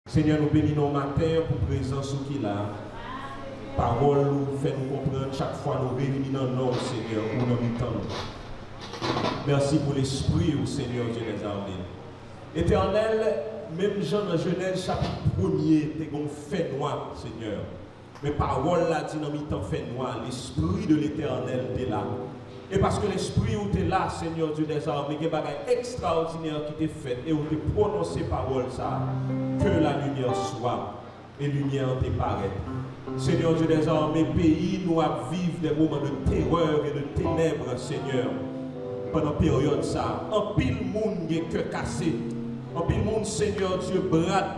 Seigneur, nous bénissons matin pour présence qu'il a. Parole nous fait nous comprendre chaque fois nous réunissons dans nos Seigneur, pour nous temps. Merci pour l'esprit au Seigneur Dieu des armées. Éternel, même Jean dans Genèse chapitre 1er, t'es gon fait noir, Seigneur. Mais parole là dit dans mi temps fait noir, l'esprit de l'Éternel t'est là. Et parce que l'esprit où t'es là, Seigneur Dieu des armées, il y a des bagages extraordinaires qui t'est fait et où t'es prononcé parole ça, que la lumière soit et lumière t'est paraît. Seigneur Dieu des armées, pays nous à vivre des moments de terreur et de ténèbres, Seigneur. Pendant la période ça, en pile monde qui est cœur cassé, en pile monde, Seigneur Dieu,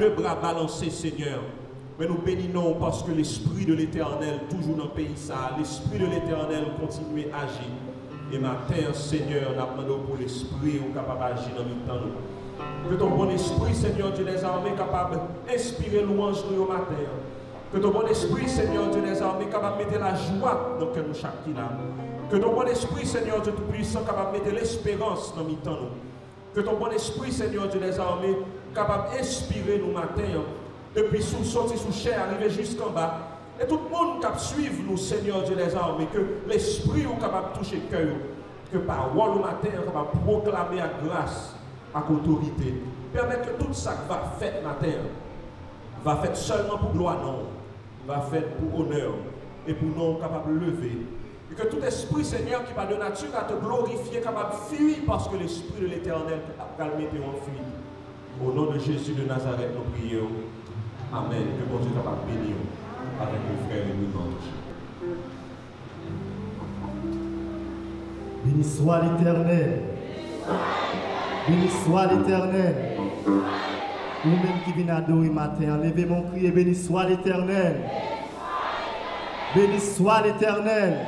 deux bras balancés, Seigneur. Mais nous bénissons parce que l'Esprit de l'Éternel, toujours dans le pays ça, l'Esprit de l'Éternel continue à agir. Et matin, Seigneur, nous demandons pour l'Esprit capable d'agir dans le temps. Que ton bon esprit, Seigneur Dieu des armées, capable d'inspirer louange au matin. Que ton bon esprit, Seigneur Dieu des armées, capable de mettre la joie dans que nous chacun. Que ton bon esprit, Seigneur Dieu Tout-Puissant, capable de mettre l'espérance dans le temps. Que ton bon esprit, Seigneur Dieu des armées, capable d'inspirer nous matin. Depuis sous sorti sous chair, arriver jusqu'en bas. Et tout le monde qui suit nous, Seigneur Dieu des armées, que l'esprit est capable de toucher le cœur. Que parole au matin, capable de proclamer à grâce, à autorité. Permettre que tout ça va faire matin, va faire seulement pour gloire, non. Va faire pour honneur et pour nous capable de lever. Et que tout esprit, Seigneur, qui va de nature à te glorifier, capable de fuir parce que l'esprit de l'Éternel a calmé tes fuite. Au nom de Jésus de Nazareth, nous prions. Amen. Que bon Dieu capable de bénir avec nos frères et nos anges. Béni soit l'Éternel. Béni soit l'Éternel. Vous-même qui venez adorer matin, levez mon cri et béni soit l'Éternel. Béni soit l'Éternel.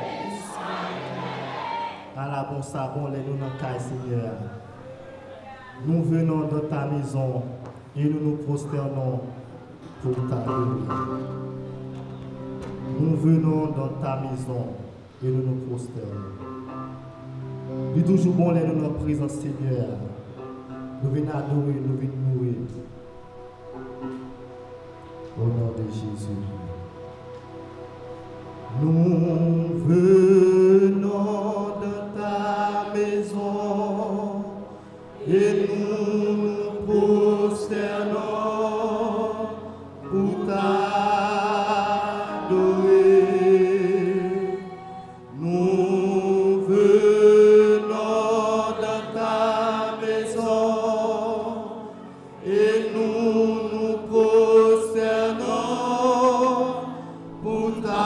À la bon savon, les nous dans le caille, Seigneur. Nous venons dans ta maison et nous nous prosternons pour t'adorer. Nous venons dans ta maison et nous nous prosternons. Il est toujours bon les nous dans la présence, Seigneur. Nous venons adorer, nous venons mourir. Au nom de Jésus. Nous venons dans ta maison et nous nous prosternons pour t'adorer. Nous venons dans ta maison et nous nous prosternons pour t'adorer.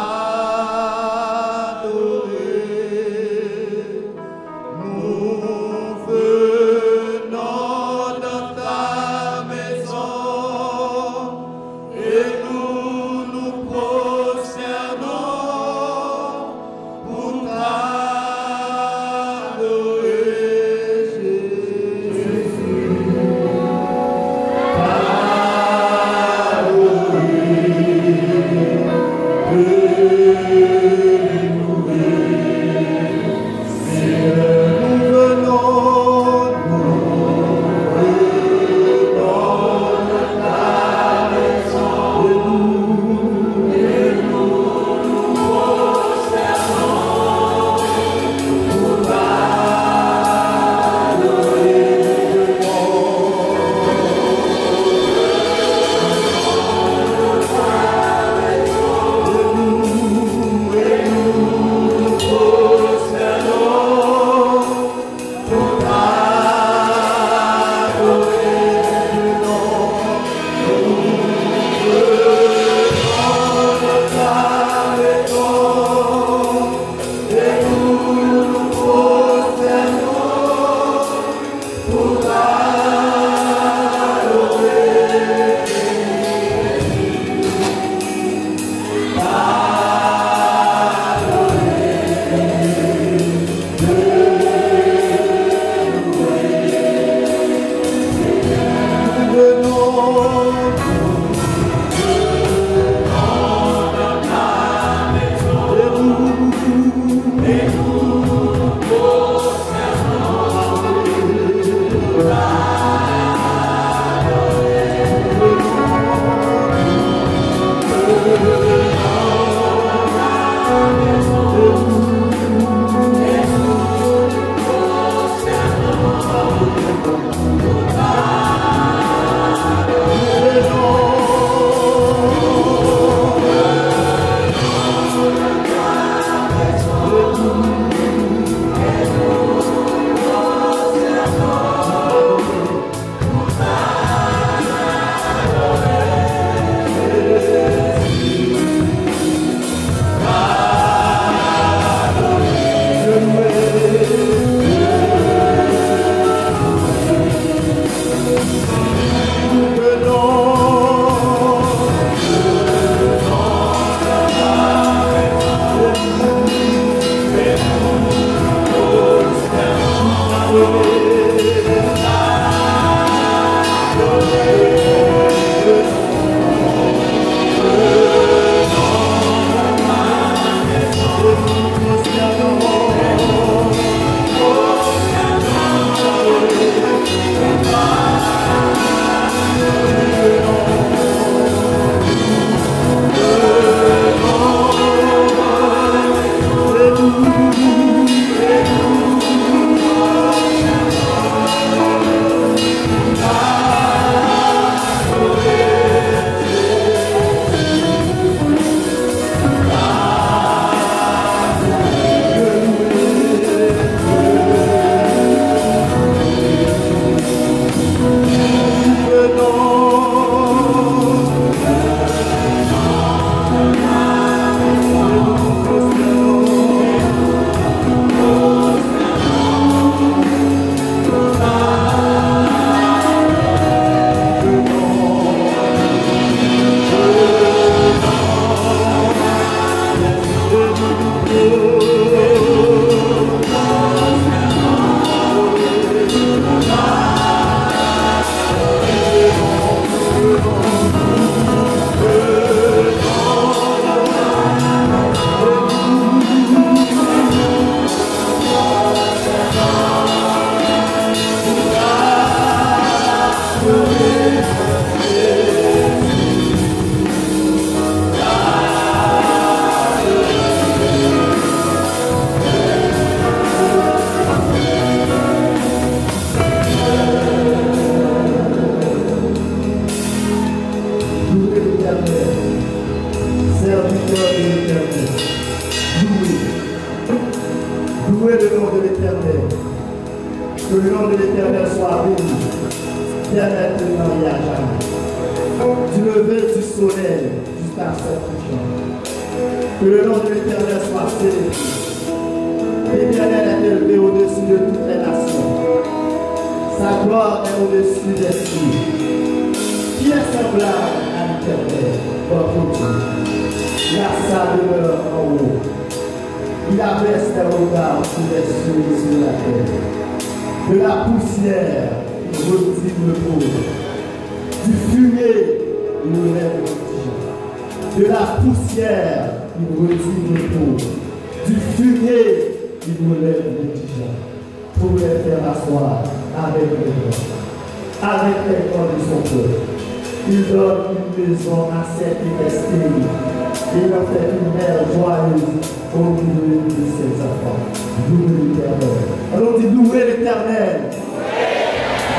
l'Éternel, serviteur de l'Éternel. Louez le nom de l'Éternel. Que le nom de l'Éternel soit béni, dès maintenant et à jamais. Du lever du soleil jusqu'à cette couchant. Que le nom de l'Éternel soit célébré. L'Éternel est élevé au-dessus de toutes les nations. Sa gloire est au-dessus des cieux. Qui est semblable à l'Éternel, votre Dieu? Il a sa demeure en haut. Il abaisse les regards sur les cieux et sur la terre. De la poussière, il retire le pauvre. Du fumier, il relève le petit. De la poussière, il retire le pauvre. Du fumier, il relève le petit. Pour les faire asseoir avec les corps, avec les corps de son peuple. Il donne une maison à cette stérile. Il a fait une mère joyeuse au milieu de ses enfants. Louez l'Éternel. Alors on dit louez l'Éternel.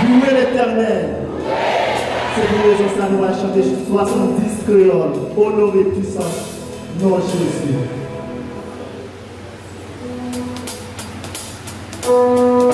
Louez l'Éternel. C'est pour les gens, ça nous va chanter 70 créoles. Honoré puissance, non Jésus. Oh,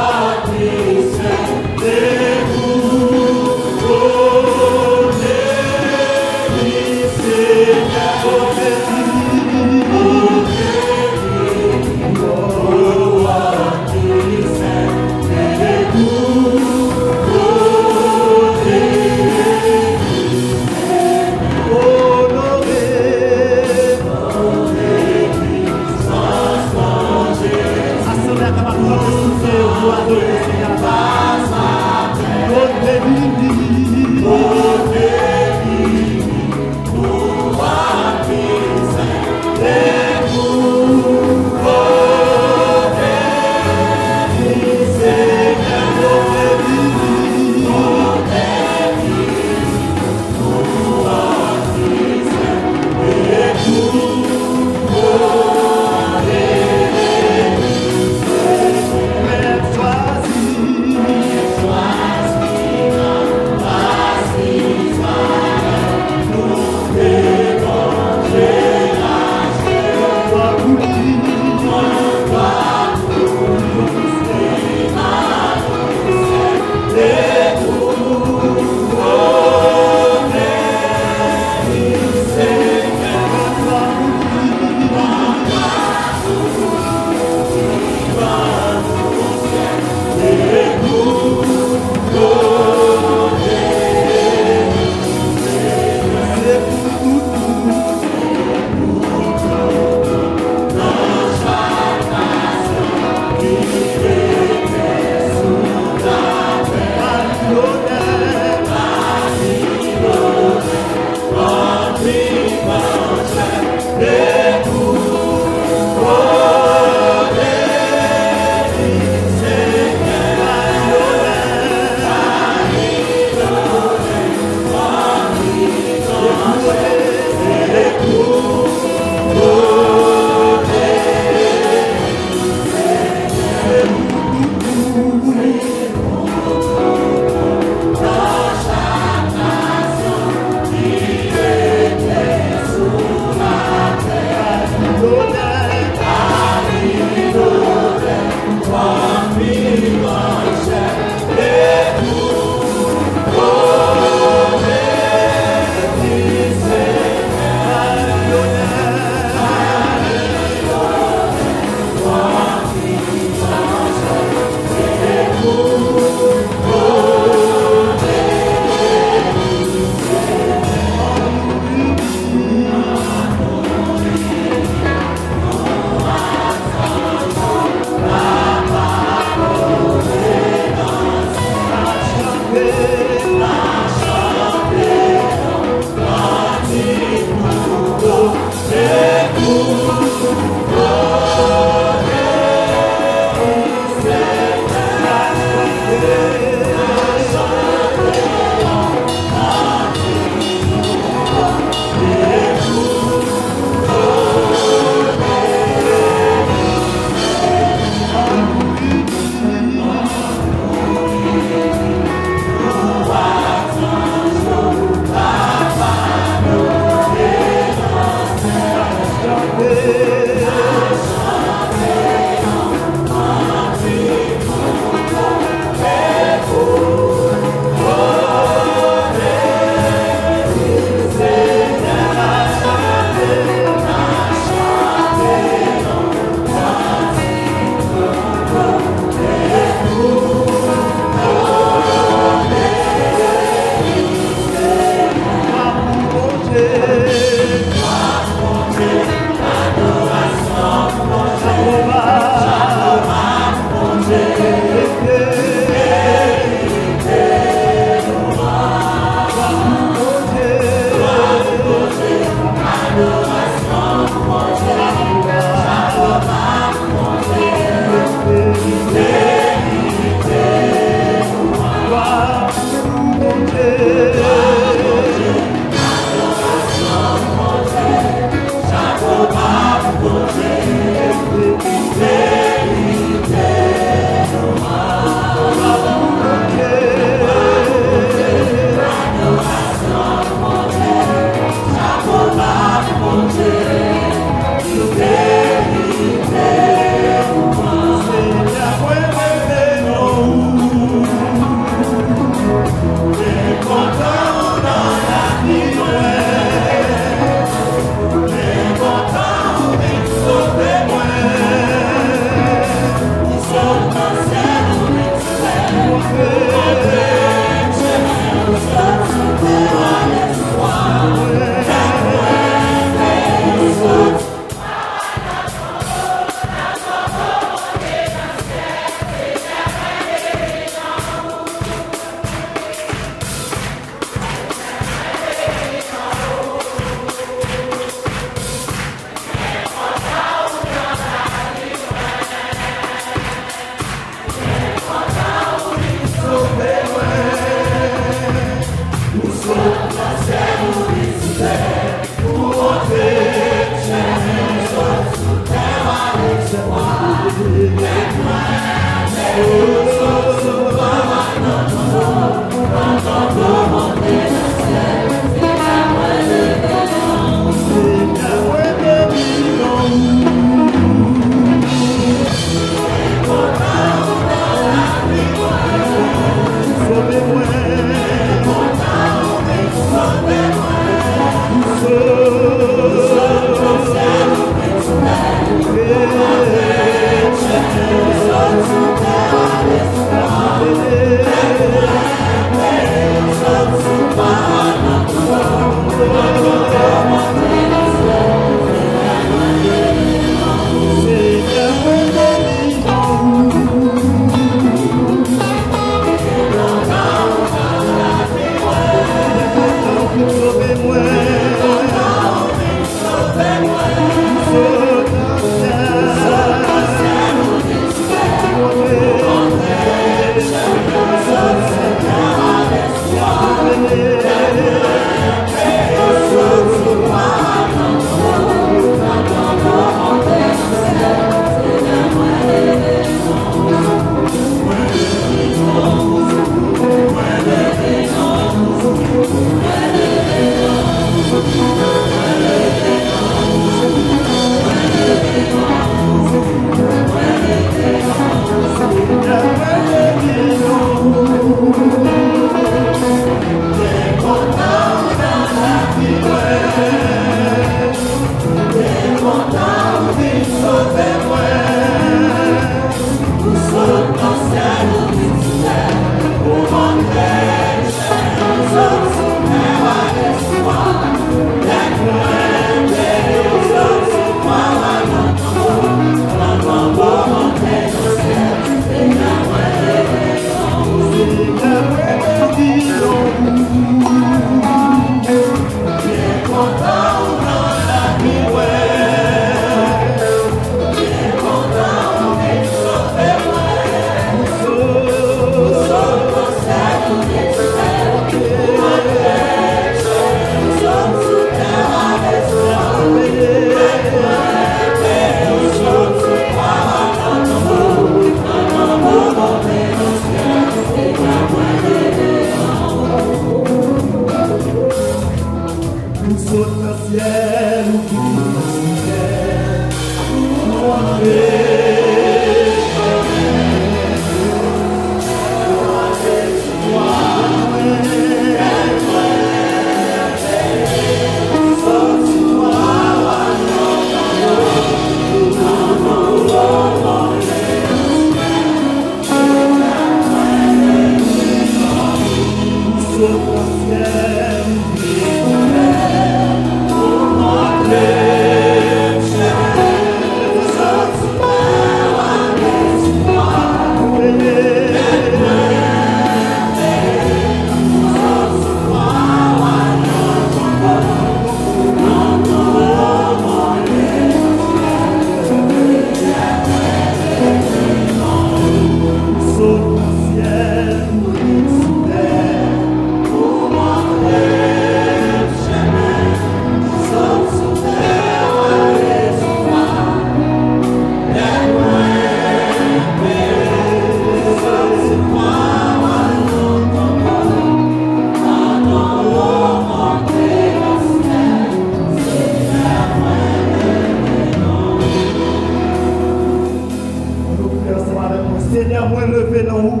Seigneur, moi levé dans où?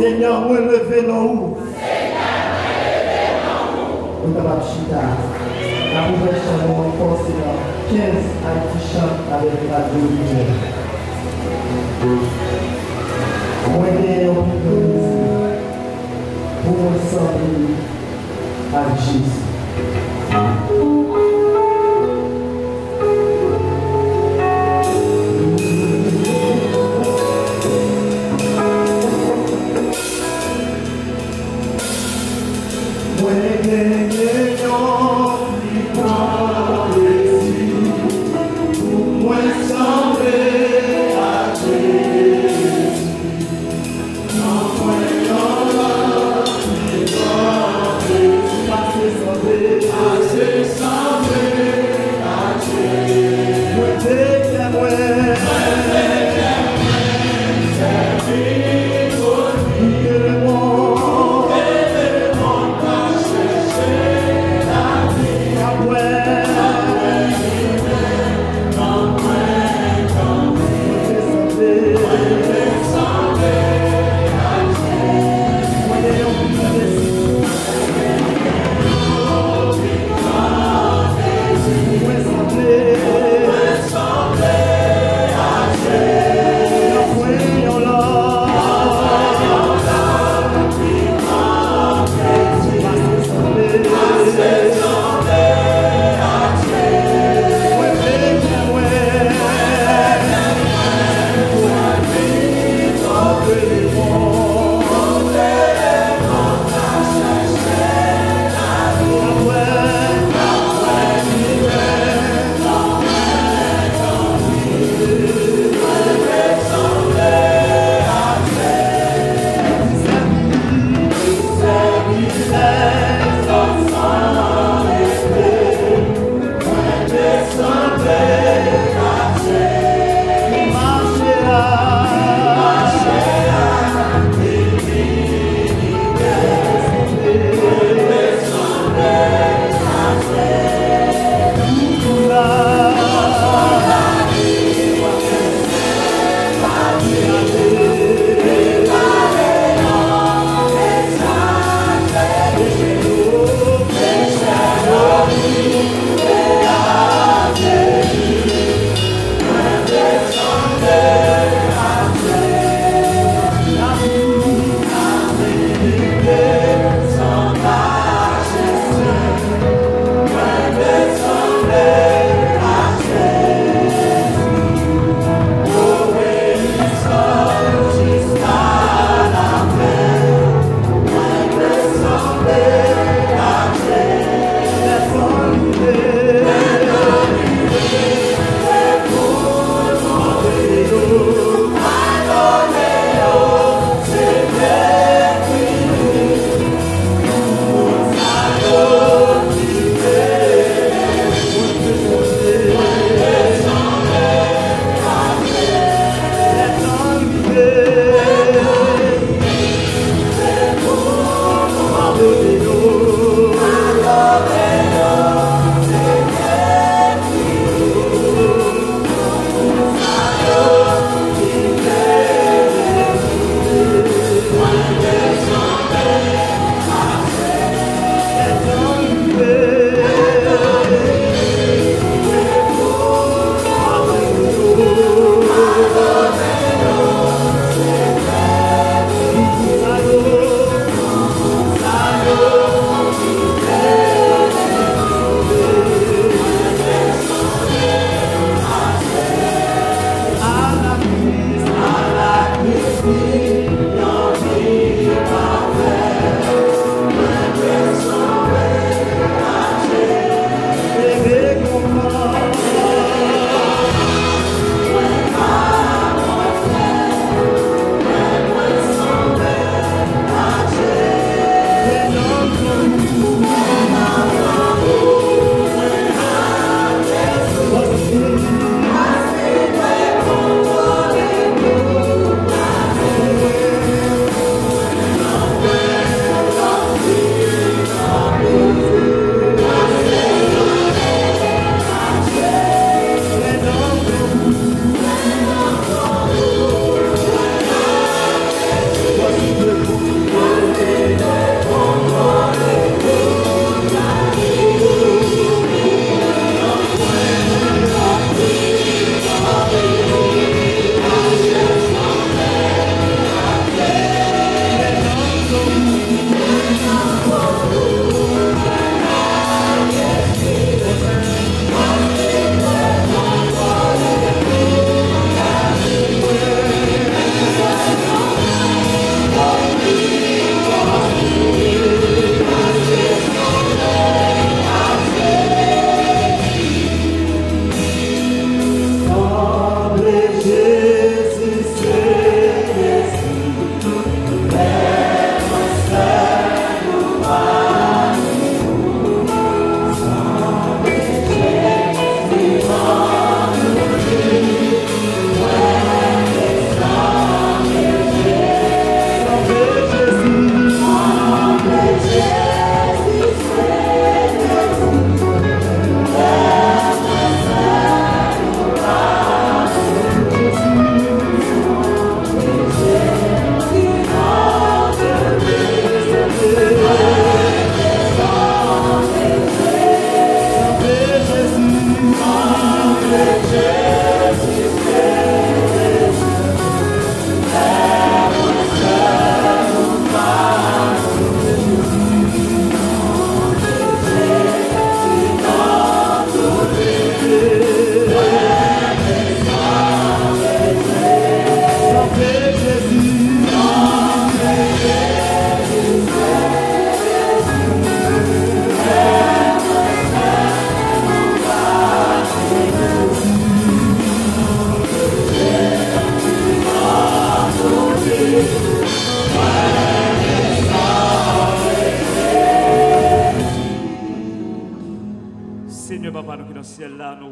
Seigneur, moi levé dans où? Nous sommes chita. La nouvelle chanson encore, c'est dans 15 Haïti chante avec la Dieu. Moi, j'ai un peu pour me sentir à Jésus. Passez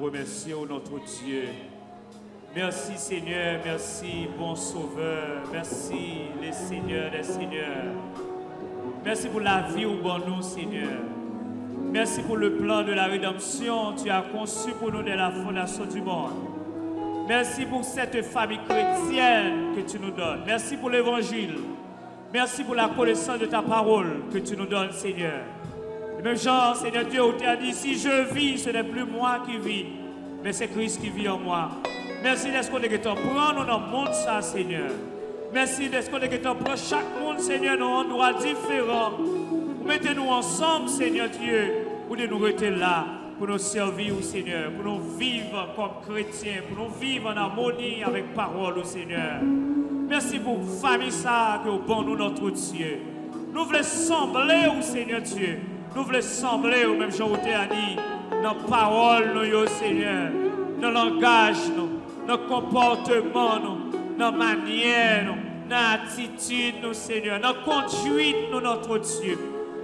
remercions notre Dieu. Merci Seigneur, merci bon Sauveur, merci les Seigneurs des Seigneurs. Merci pour la vie au bon nous Seigneur. Merci pour le plan de la rédemption que tu as conçu pour nous dès la fondation du monde. Merci pour cette famille chrétienne que tu nous donnes. Merci pour l'évangile. Merci pour la connaissance de ta parole que tu nous donnes Seigneur. Le même genre, Seigneur Dieu, où tu as dit, si je vis, ce n'est plus moi qui vis, mais c'est Christ qui vit en moi. Merci d'être qu'on est que tu prends dans le monde ça, Seigneur. Merci d'être qu'on est que tu prends chaque monde, Seigneur, dans un endroit différent. Mettez-nous ensemble, Seigneur Dieu, pour nous rester là, pour nous servir au Seigneur, pour nous vivre comme chrétiens, pour nous vivre en harmonie avec parole au Seigneur. Merci pour la famille ça, que bon nous notre Dieu. Nous voulons sembler au Seigneur Dieu. Nous voulons sembler au même Jean Routé a dit, dans la parole, nous, Seigneur, dans le langage, dans le comportement, dans la manière, dans l'attitude, nous, Seigneur, dans la conduite, nous, notre Dieu.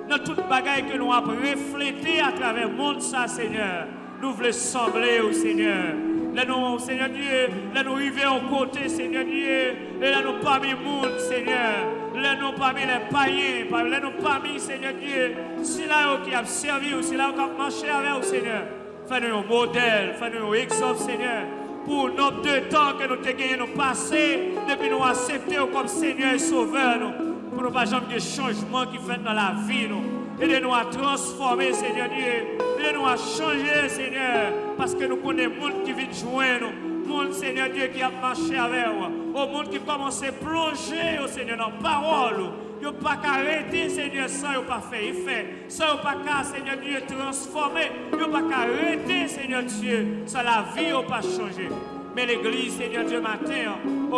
Dans toute bagaille que nous avons reflété à travers le monde, ça, Seigneur, nous voulons sembler au Seigneur. Là, nous, Seigneur Dieu, là, nous arrivons aux côtés, Seigneur Dieu, et là, nous parmi le monde, Seigneur. Là, nous parmi les païens, là, nous parmi, Seigneur Dieu, si là, qui a servi, ou si là, qui a marché avec au Seigneur. Fais-nous un modèle, fais-nous un exemple, Seigneur, pour nos 2 temps que nous avons gagné, nous passer, depuis nous accepter comme Seigneur et Sauveur, nous, pour nous pas jamais de changement qui fait dans la vie, nous. Aidez-nous à transformer, Seigneur Dieu. Aidez-nous à changer, Seigneur, parce que nous connaissons le monde qui vient joindre nous. Le monde, Seigneur Dieu, qui a marché avec nous. Au monde qui commence à plonger, au Seigneur, dans la parole. Il n'y a pas qu'à arrêter, Seigneur, sans il n'y a pas fait effet. Sans il n'y a pas qu'à, Seigneur Dieu, transformer. Il n'y a pas qu'à arrêter, Seigneur Dieu, sans la vie, il n'y a pas changé. Mais l'Église, Seigneur Dieu, matin,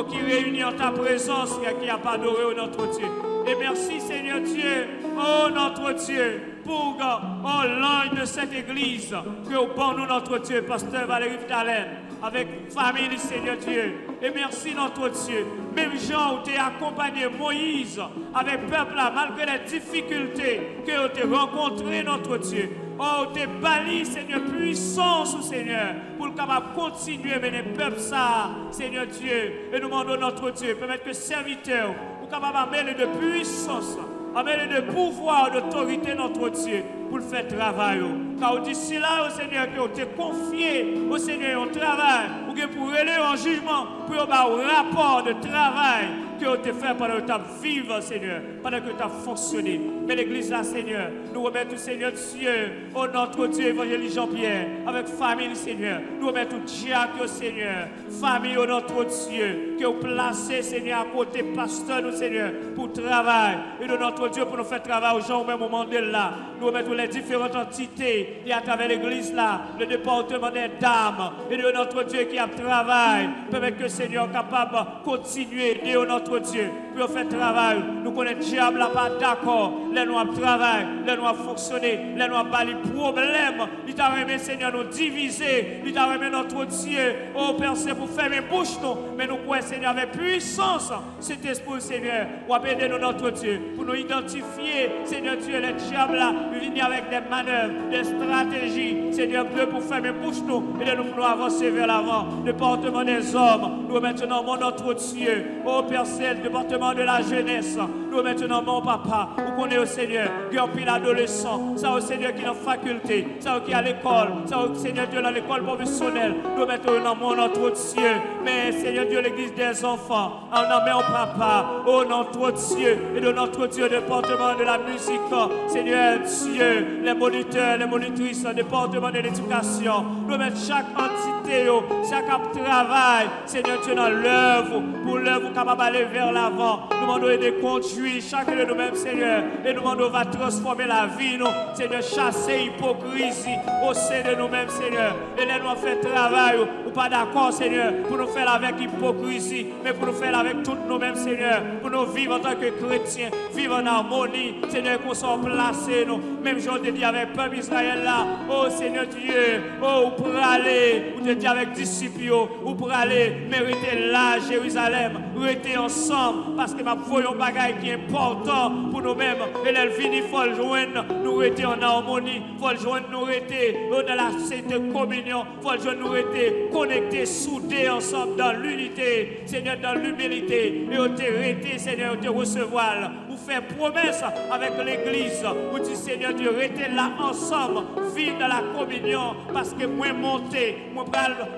qui réunit en ta présence, qui a pas adoré notre Dieu. Et merci, Seigneur Dieu, oh notre Dieu, pour l'ange de cette Église, que au bon nous, notre Dieu, Pasteur Valérie Vitalen, avec famille, Seigneur Dieu. Et merci, notre Dieu. Même Jean, où tu as accompagné Moïse avec le peuple là, malgré les difficultés que tu as rencontrées, notre Dieu. Oh, tu bali, Seigneur, puissance, Seigneur, pour le capable continuer à mener le peuple ça, Seigneur Dieu. Et nous demandons, notre Dieu, permettre que serviteur, pour capable amener de puissance, amener de pouvoir, d'autorité, notre Dieu, pour le faire travail. Car d'ici là, au Seigneur, que tu es confié au Seigneur en travail, ou que pour aller en jugement, pour avoir un rapport de travail que tu as fait pendant que tu as vécu, Seigneur, pendant que tu as fonctionné. Mais l'Église là, Seigneur, nous remettons, Seigneur Dieu, au notre Dieu, évangéliste Jean-Pierre, avec famille, Seigneur. Nous remettons Jacques, Seigneur, famille, au notre Dieu, que vous placez, Seigneur, à côté, pasteur, nous, Seigneur, pour travail. Et de notre Dieu, pour nous faire travail aux gens au même moment de là. Nous remettons les différentes entités, et à travers l'Église là, le département des dames, et de notre Dieu qui a travail, permettre que, Seigneur, capable de continuer, et de notre Dieu, pour faire travail. Nous connaissons le diable là, pas d'accord. Là, nous avons travail, là, nous avons fonctionné, là, nous avons pas les problèmes. Il t'a remis, Seigneur, nous diviser. Il t'a remis notre Dieu. Oh, Père, c'est pour faire mes bouches, non. Mais nous croyons, Seigneur, avec puissance, cet esprit, Seigneur, pour aider nous, notre Dieu, pour nous identifier, Seigneur Dieu, le diable là, venir avec des manœuvres, des stratégies, Seigneur Dieu, pour faire mes bouches, nous, et de nous avancer vers l'avant. Département des hommes, nous maintenant, mon notre Dieu. Oh, Père, c'est le département de la jeunesse. Nous maintenant, mon papa, où qu'on est au Seigneur, qui a pris l'adolescent, ça au Seigneur qui est en faculté, ça qui est à l'école, ça au Seigneur Dieu dans l'école professionnelle. Nous maintenant, mon notre Dieu. Mais Seigneur Dieu, l'église des enfants, en nommant papa, oh notre Dieu, et de notre Dieu, département de la musique, Seigneur Dieu, les moniteurs, les monitrices, département de l'éducation. Nous mettons chaque entité, chaque travail, Seigneur Dieu, dans l'œuvre, pour l'œuvre capable d'aller vers l'avant. Nous demandons de conduire chacun de nous-mêmes, Seigneur, et nous demandons va transformer la vie, nous, Seigneur, chasser l'hypocrisie au sein de nous-mêmes, Seigneur, et laisse-nous faire travail, ou pas d'accord, Seigneur, pour nous faire avec hypocrisie, mais pour nous faire avec toutes nous-mêmes, Seigneur, pour nous vivre en tant que chrétiens, vivre en harmonie, Seigneur, qu'on soit placés, nous. Même je te dis avec le peuple Israël là, oh Seigneur Dieu, oh, pour aller, ou te dis avec disciples, ou pour aller mériter là, Jérusalem, rester ensemble, parce que ma voyons bagaille qui est important pour nous-mêmes, et elle vient, il faut le joindre, nous rester en harmonie, il faut le joindre, nous rester dans la sainte communion, il faut le joindre, nous rester connectés, soudés ensemble dans l'unité, Seigneur, dans l'humilité, et on te rester, Seigneur, on te recevoir, vous faire promesse avec l'église, vous dites, Seigneur Dieu, rester là ensemble, vivre dans la communion, parce que moi monter, moi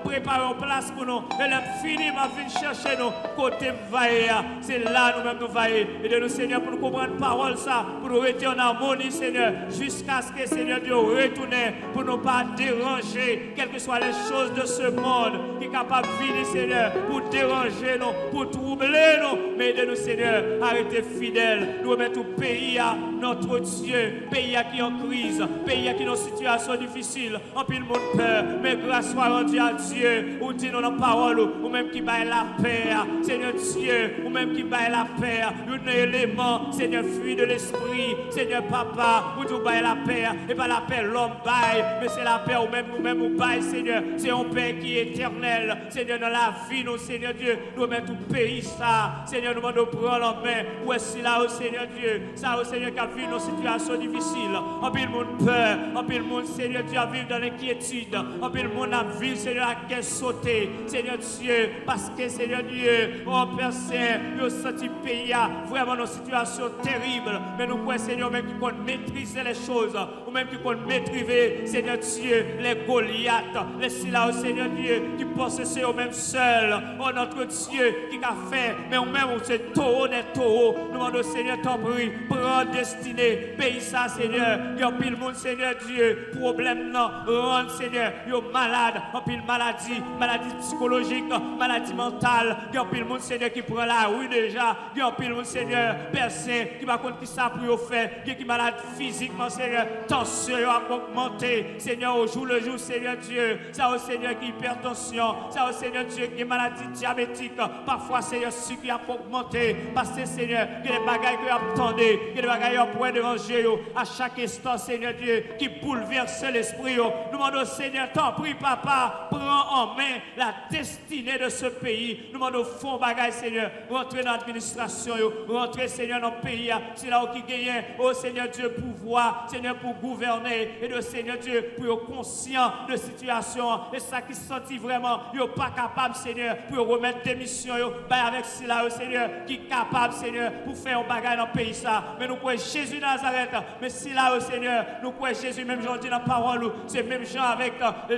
préparer une place pour nous, et là fini, ma vie chercher nous, côté vailler, c'est là nous-mêmes nous vailler, et de nous, Seigneur, pour nous comprendre la parole, ça, pour nous rester en harmonie, Seigneur, jusqu'à ce que, Seigneur Dieu, retourne, pour ne pas déranger, quelles que soient les choses de ce monde, qui est capable de venir, Seigneur, pour déranger nous, pour troubler nous, mais de nous, Seigneur, arrêtez fidèles, nous remettons tout pays à notre Dieu, pays qui est en crise, pays qui est en situation difficile, en pile monde peur, mais grâce soit rendue à Dieu, ou dit nous dans la parole, ou même qui baille la paix, Seigneur Dieu, ou même qui baille la paix, un élément, Seigneur, fruit de l'esprit, Seigneur Papa, ou tout baille la paix, et pas la paix l'homme baille, mais c'est la paix ou même nous-mêmes ou baille, Seigneur, c'est un paix qui est éternel, Seigneur, dans la vie, nous, Seigneur Dieu, nous mettons tout pays ça, Seigneur, nous demandons prendre en main, où est-ce là, au Seigneur Dieu, ça, au Seigneur, qui a vu nos situations difficiles, en pile monde peur, en pile monde, Seigneur Dieu, à vivre dans l'inquiétude, en pile monde à vivre, Seigneur, à guerre sauter, Seigneur Dieu, parce que, Seigneur Dieu, oh Père Saint, nous senti pays vraiment dans une situation terrible, mais nous croyons, Seigneur, même qui peut maîtriser les choses, ou même qui peut maîtriser, Seigneur Dieu, les Goliaths, les Sila, Seigneur Dieu, qui pensent c'est eux-mêmes seuls, oh notre Dieu, qui a fait, mais nous-mêmes, c'est taureau des taureaux, nous demandons, Seigneur, t'en prie, prends destinée, pays ça, Seigneur, il y a pile monde, Seigneur Dieu, problème non, rendre, Seigneur, il y a malade, en pile maladie, maladie psychologique, maladie mentale, il y a pile monde, Seigneur, qui prend la rue déjà, il y a pile monde, Seigneur, personne qui va compte qui ça pour faire, qui est malade physiquement, Seigneur, tension a augmenté, Seigneur, au jour le jour, Seigneur Dieu, ça au Seigneur qui hypertension, ça au Seigneur Dieu qui est maladie diabétique, parfois, Seigneur, sucre qui a augmenté, parce que, Seigneur, que les bagailles que vous attendez, que les bagailles au point de ranger, à chaque instant, Seigneur Dieu, qui bouleverse l'esprit, nous demandons, Seigneur, t'en prie, Papa, prends en main la destinée de ce pays, nous demandons, fond bagaille, Seigneur, rentrer dans l'administration, rentrer, Seigneur, dans le pays, c'est là où qui gagne, oh Seigneur Dieu, pouvoir, Seigneur, pour gouverner, et de Seigneur Dieu, pour être conscient de situation, et ça qui se sentit vraiment, ils sont pas capable, Seigneur, pour remettre des missions, avec cela, Seigneur, qui est capable, Seigneur, pour faire un bagage dans le pays, ça. Mais nous croyons Jésus Nazareth, mais si là, Seigneur, nous croyons Jésus, même j'en dis dans la parole, c'est même gens avec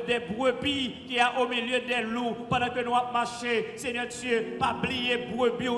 des brebis qui est au milieu des loups, pendant que nous avons marché, Seigneur Dieu, pas oublier brebis,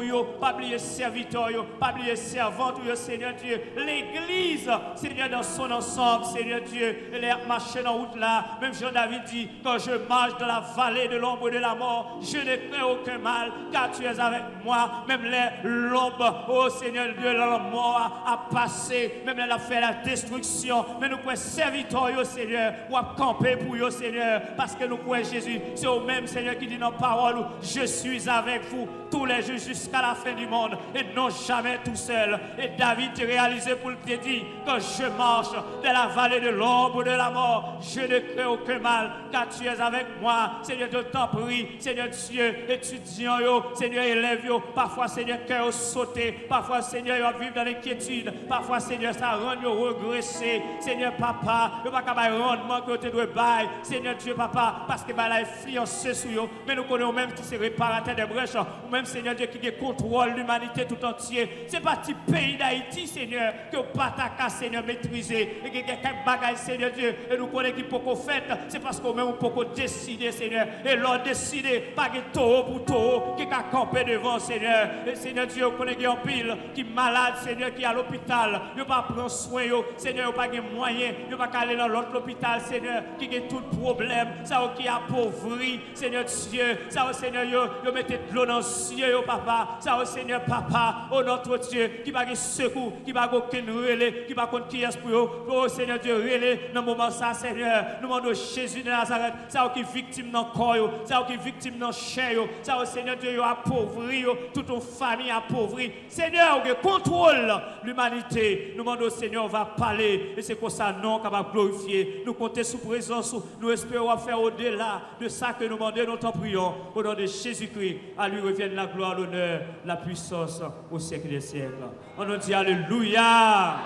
pas oublier serviteurs, pas oublier servantes, Seigneur Dieu, l'église, Seigneur, dans son ensemble, Seigneur Dieu, elle est marché dans la route là, même Jean-David dit, quand je marche dans la vallée de l'ombre de la mort, je ne crains aucun mal, car tu es avec moi, même l'ombre, oh Seigneur Dieu, la mort a passé, même elle a fait la destruction, mais nous pouvons serviteurs, Seigneur, ou à camper pour vous, Seigneur, parce que nous croyons Jésus, c'est au même Seigneur qui dit dans la parole, je suis avec vous tous les jours jusqu'à la fin du monde, et non jamais tout seul. Et David réalisé pour te dire, quand je marche dans la vallée de l'ombre de la mort, je ne crains aucun mal, car tu es avec moi, Seigneur, je t'en prie, Seigneur Dieu, étudiant, Seigneur, élève, parfois, Seigneur, cœur sauté, parfois, Seigneur, vivre dans l'inquiétude, parfois, Seigneur, ça rend regresser, Seigneur, Papa, il n'y a pas de rendement que tu dois bailler, Seigneur Dieu, Papa, parce que la influence sur eux, mais nous connaissons même qui se réparateur des brèches, ou même, Seigneur Dieu, qui contrôle l'humanité tout entière. C'est pas petit pays d'Haïti, Seigneur, que pas ta Seigneur, maîtriser, et que quelqu'un bagaille, Seigneur Dieu, et nous connaissons qui peut faire, c'est parce qu'on même peut décider, Seigneur, et l'on décide, pas que taureau pour taureau, qui a campé devant, Seigneur, et Seigneur Dieu, on connaît qui en pile, qui est malade, Seigneur, qui est à l'hôpital, il ne pas prendre soin, Seigneur, il pas de moyens, il ne pas aller dans l'autre hôpital, Seigneur, qui a tout problème, ça qui est appauvri, Seigneur Dieu, ça, Seigneur, il mettez de l'eau dans le ciel, Papa, ça, Seigneur, Papa, oh notre Dieu, qui va de secours, qui va aucun relais, qui va contre qui est pour eux, oh Seigneur Dieu, relais, dans le moment ça, Seigneur, nous demandons Jésus de Nazareth, ça qui est victime dans le corps, corps, ça qui victime dans chair, ça Seigneur Dieu appauvri, toute une famille appauvrie. Seigneur, contrôle l'humanité. Nous demandons au Seigneur, on va parler et c'est comme ça non capable glorifier. Nous comptons sous présence, nous espérons faire au-delà de ça que nous demandons, nous t'en prions. Au nom de Jésus-Christ, à lui revienne la gloire, l'honneur, la puissance au siècle des siècles. On nous dit Alléluia.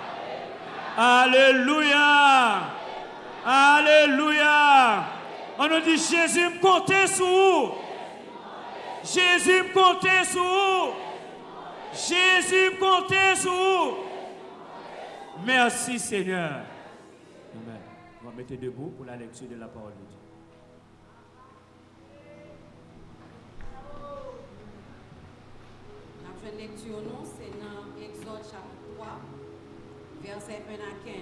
Alléluia. Alléluia. On nous dit Jésus me comptait sur vous. Jésus me comptait sur vous. Jésus me comptait sur vous. Merci Seigneur. Amen. On va mettre debout pour la lecture de la parole de Dieu. La lecture, c'est dans Exode chapitre 3, verset 1 à 15.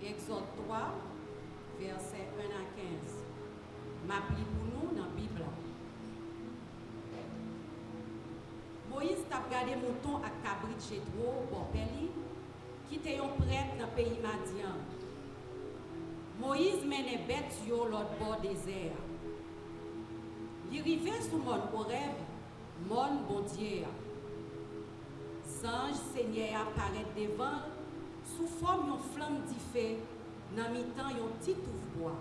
Exode 3, verset 1 à 15. M'appli pour nous dans la Bible. Moïse t'a gardé mouton à cabrit chez toi, bon peli, qui était un prêtre dans le pays Madian. Moïse menait bête sur l'autre bord désert. Il arrivait sous mon rêve, mon bon Dieu. Ange Seigneur apparaît devant sous forme d'une flamme d'ifé, dans mi-temps un petit touffe bois.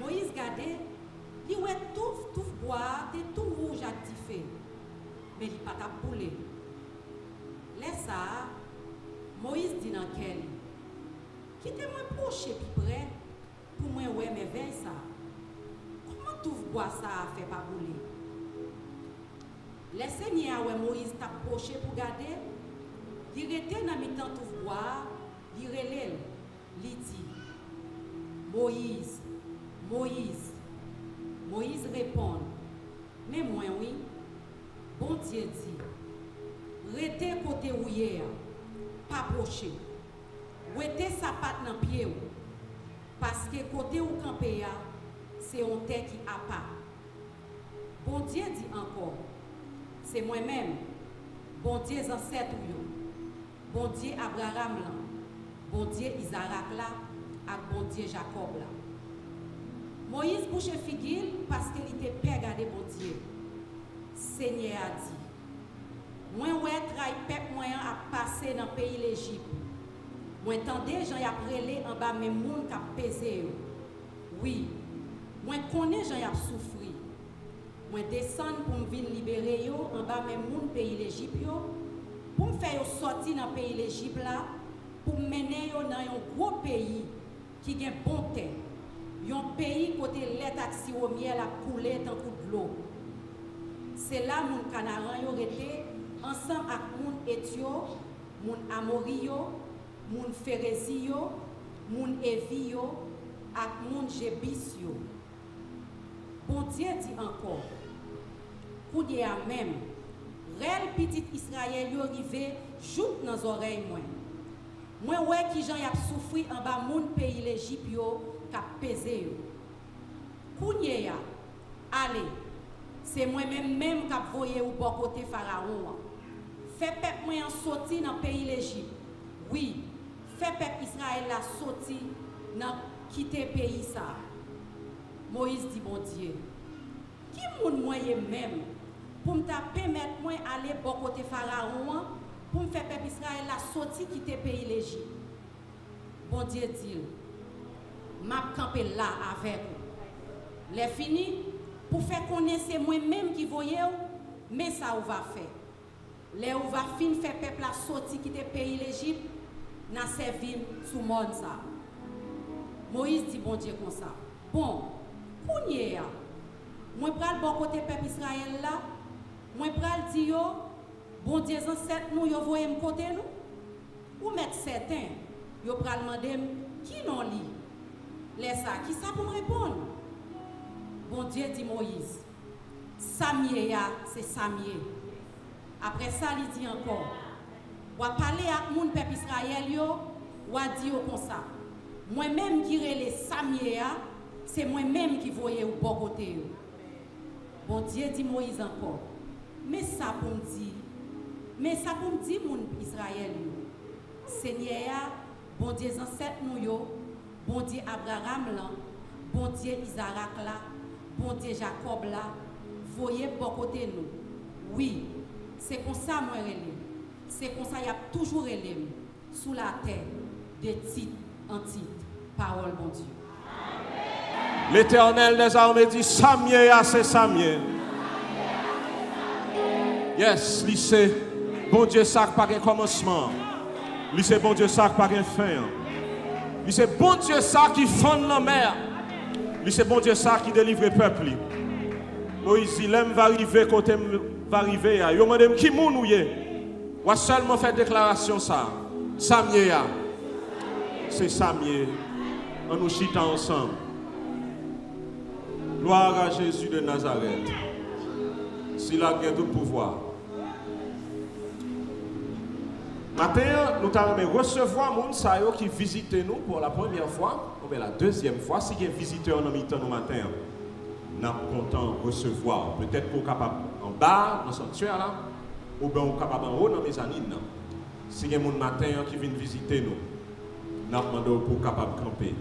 Moïse regardait, il ouais touffe bois, était tout rouge à diffé, mais il n'a pas boulé. Laisse ça, Moïse dit dans quel, quittez-moi proche puis près, pour moi ouais mais veille ça. Comment touffe bois ça fait pas bouler? Les seigneurs ouais Moïse t'a approché pour garder. Il était dans mi-temps tout bois, il relève, il dit Moïse, Moïse. Moïse répond, mais moi oui, bon Dieu dit, restez côté où hier, pas approcher. Restez sa patte dans le pied, parce que côté où campé, c'est un terre qui a pas. Bon Dieu dit encore, c'est moi-même, bon Dieu ancêtre bon Dieu Abraham là, bon Dieu Isaac là, et bon Dieu Jacob là. Moïse bouche figure parce qu'il était père garder bon Dieu. Seigneur a dit, moi ouais trahi peuple moyen à passer dans le pays l'Égypte. Moi entendez gens y a prélé en bas même monde qui a pesé. Oui, moi connais gens y a souffri. Moi descendre pour me venir libérer yo en bas même monde pays l'Égypte yo pour me faire sortir dans le pays l'Égypte là pour me mener yo dans un gros pays qui a bon terre. Un pays côté lait taxi au miel a coulé dans coup de l'eau. C'est là mon canaran yo été ensemble avec mon Éthio, mon Amorio, mon Phérézio, mon Évio, avec mon Jébisio. Bon Dieu dit encore, pour dire même, réel petit Israël yo arrivé joute dans les oreilles moi. Moi ouais qui j'en y a souffri en bas mon pays l'Égypte yo qu'a pesé yo. Kounye ya, allez, c'est moi-même qu'a voyé au bon côté pharaon. Fait peuple moi en sorti dans pays l'Égypte. Oui, fait peuple Israël la sorti dans quitter pays ça. Moïse dit bon Dieu, qui moun moyen même pour me permettre moi aller bon côté pharaon pour me faire peuple Israël la sorti quitter pays l'Égypte. Bon Dieu dit, m'a campé là avec vous. Les fini pour faire connaître moi-même qui voyez mais ça on va faire. Les on va fin faire peuple la sorti quitter pays l'Égypte n'a servi sous monde ça. Moïse dit bon Dieu comme ça. Bon, kounye, moi pral bon côté peuple Israël là, moi pral di yo, bon Dieu ancêtre nous yo voye m côté nous. Ou mettre certain, yo pral demander qui non li. Laisse ça, qui ça pour me répondre? Bon Dieu dit Moïse, Samier c'est Samier. Après ça, il dit encore, ou a parler à mon peuple Israël yo, ou a dit comme ça. Moi-même qui relais Samier, c'est moi-même qui voyais au bon côté. Bon Dieu dit Moïse encore. Mais ça pour me dire, mon Israël, Seigneur, bon Dieu ancêtre nous yo, bon Dieu Abraham là, bon Dieu Isaac là, bon Dieu Jacob là, voyez bon côté nous. Oui, c'est comme ça moi relève. C'est comme ça il y a toujours relève sous la terre des titres en titre. Parole bon Dieu. L'Éternel des armées dit Samier à c'est Samier. Yes, lycée, bon Dieu ça par un commencement. Lycée, bon Dieu ça par un fin. Lycée, bon Dieu ça qui fonde la mer. Lycée, bon Dieu ça qui délivre le peuple. Moïse, l'aime va arriver côté va arriver. Yo madame qui moun ou yé. Ou seulement fait déclaration ça. Samier. C'est Samier. On nous chita ensemble. Gloire à Jésus de Nazareth. S'il a gagné tout pouvoir. Matin, nous allons recevoir les gens qui visitent nous pour la première fois, ou bien la deuxième fois. Si il y a un visiteur en mi-temps nous matin, nous sommes contents de recevoir. Peut-être pour capable en bas, dans le sanctuaire là, ou bien capable en haut dans les mezzanines. Si il y a des gens matin qui viennent visiter nous, nous demandons pour capable camper.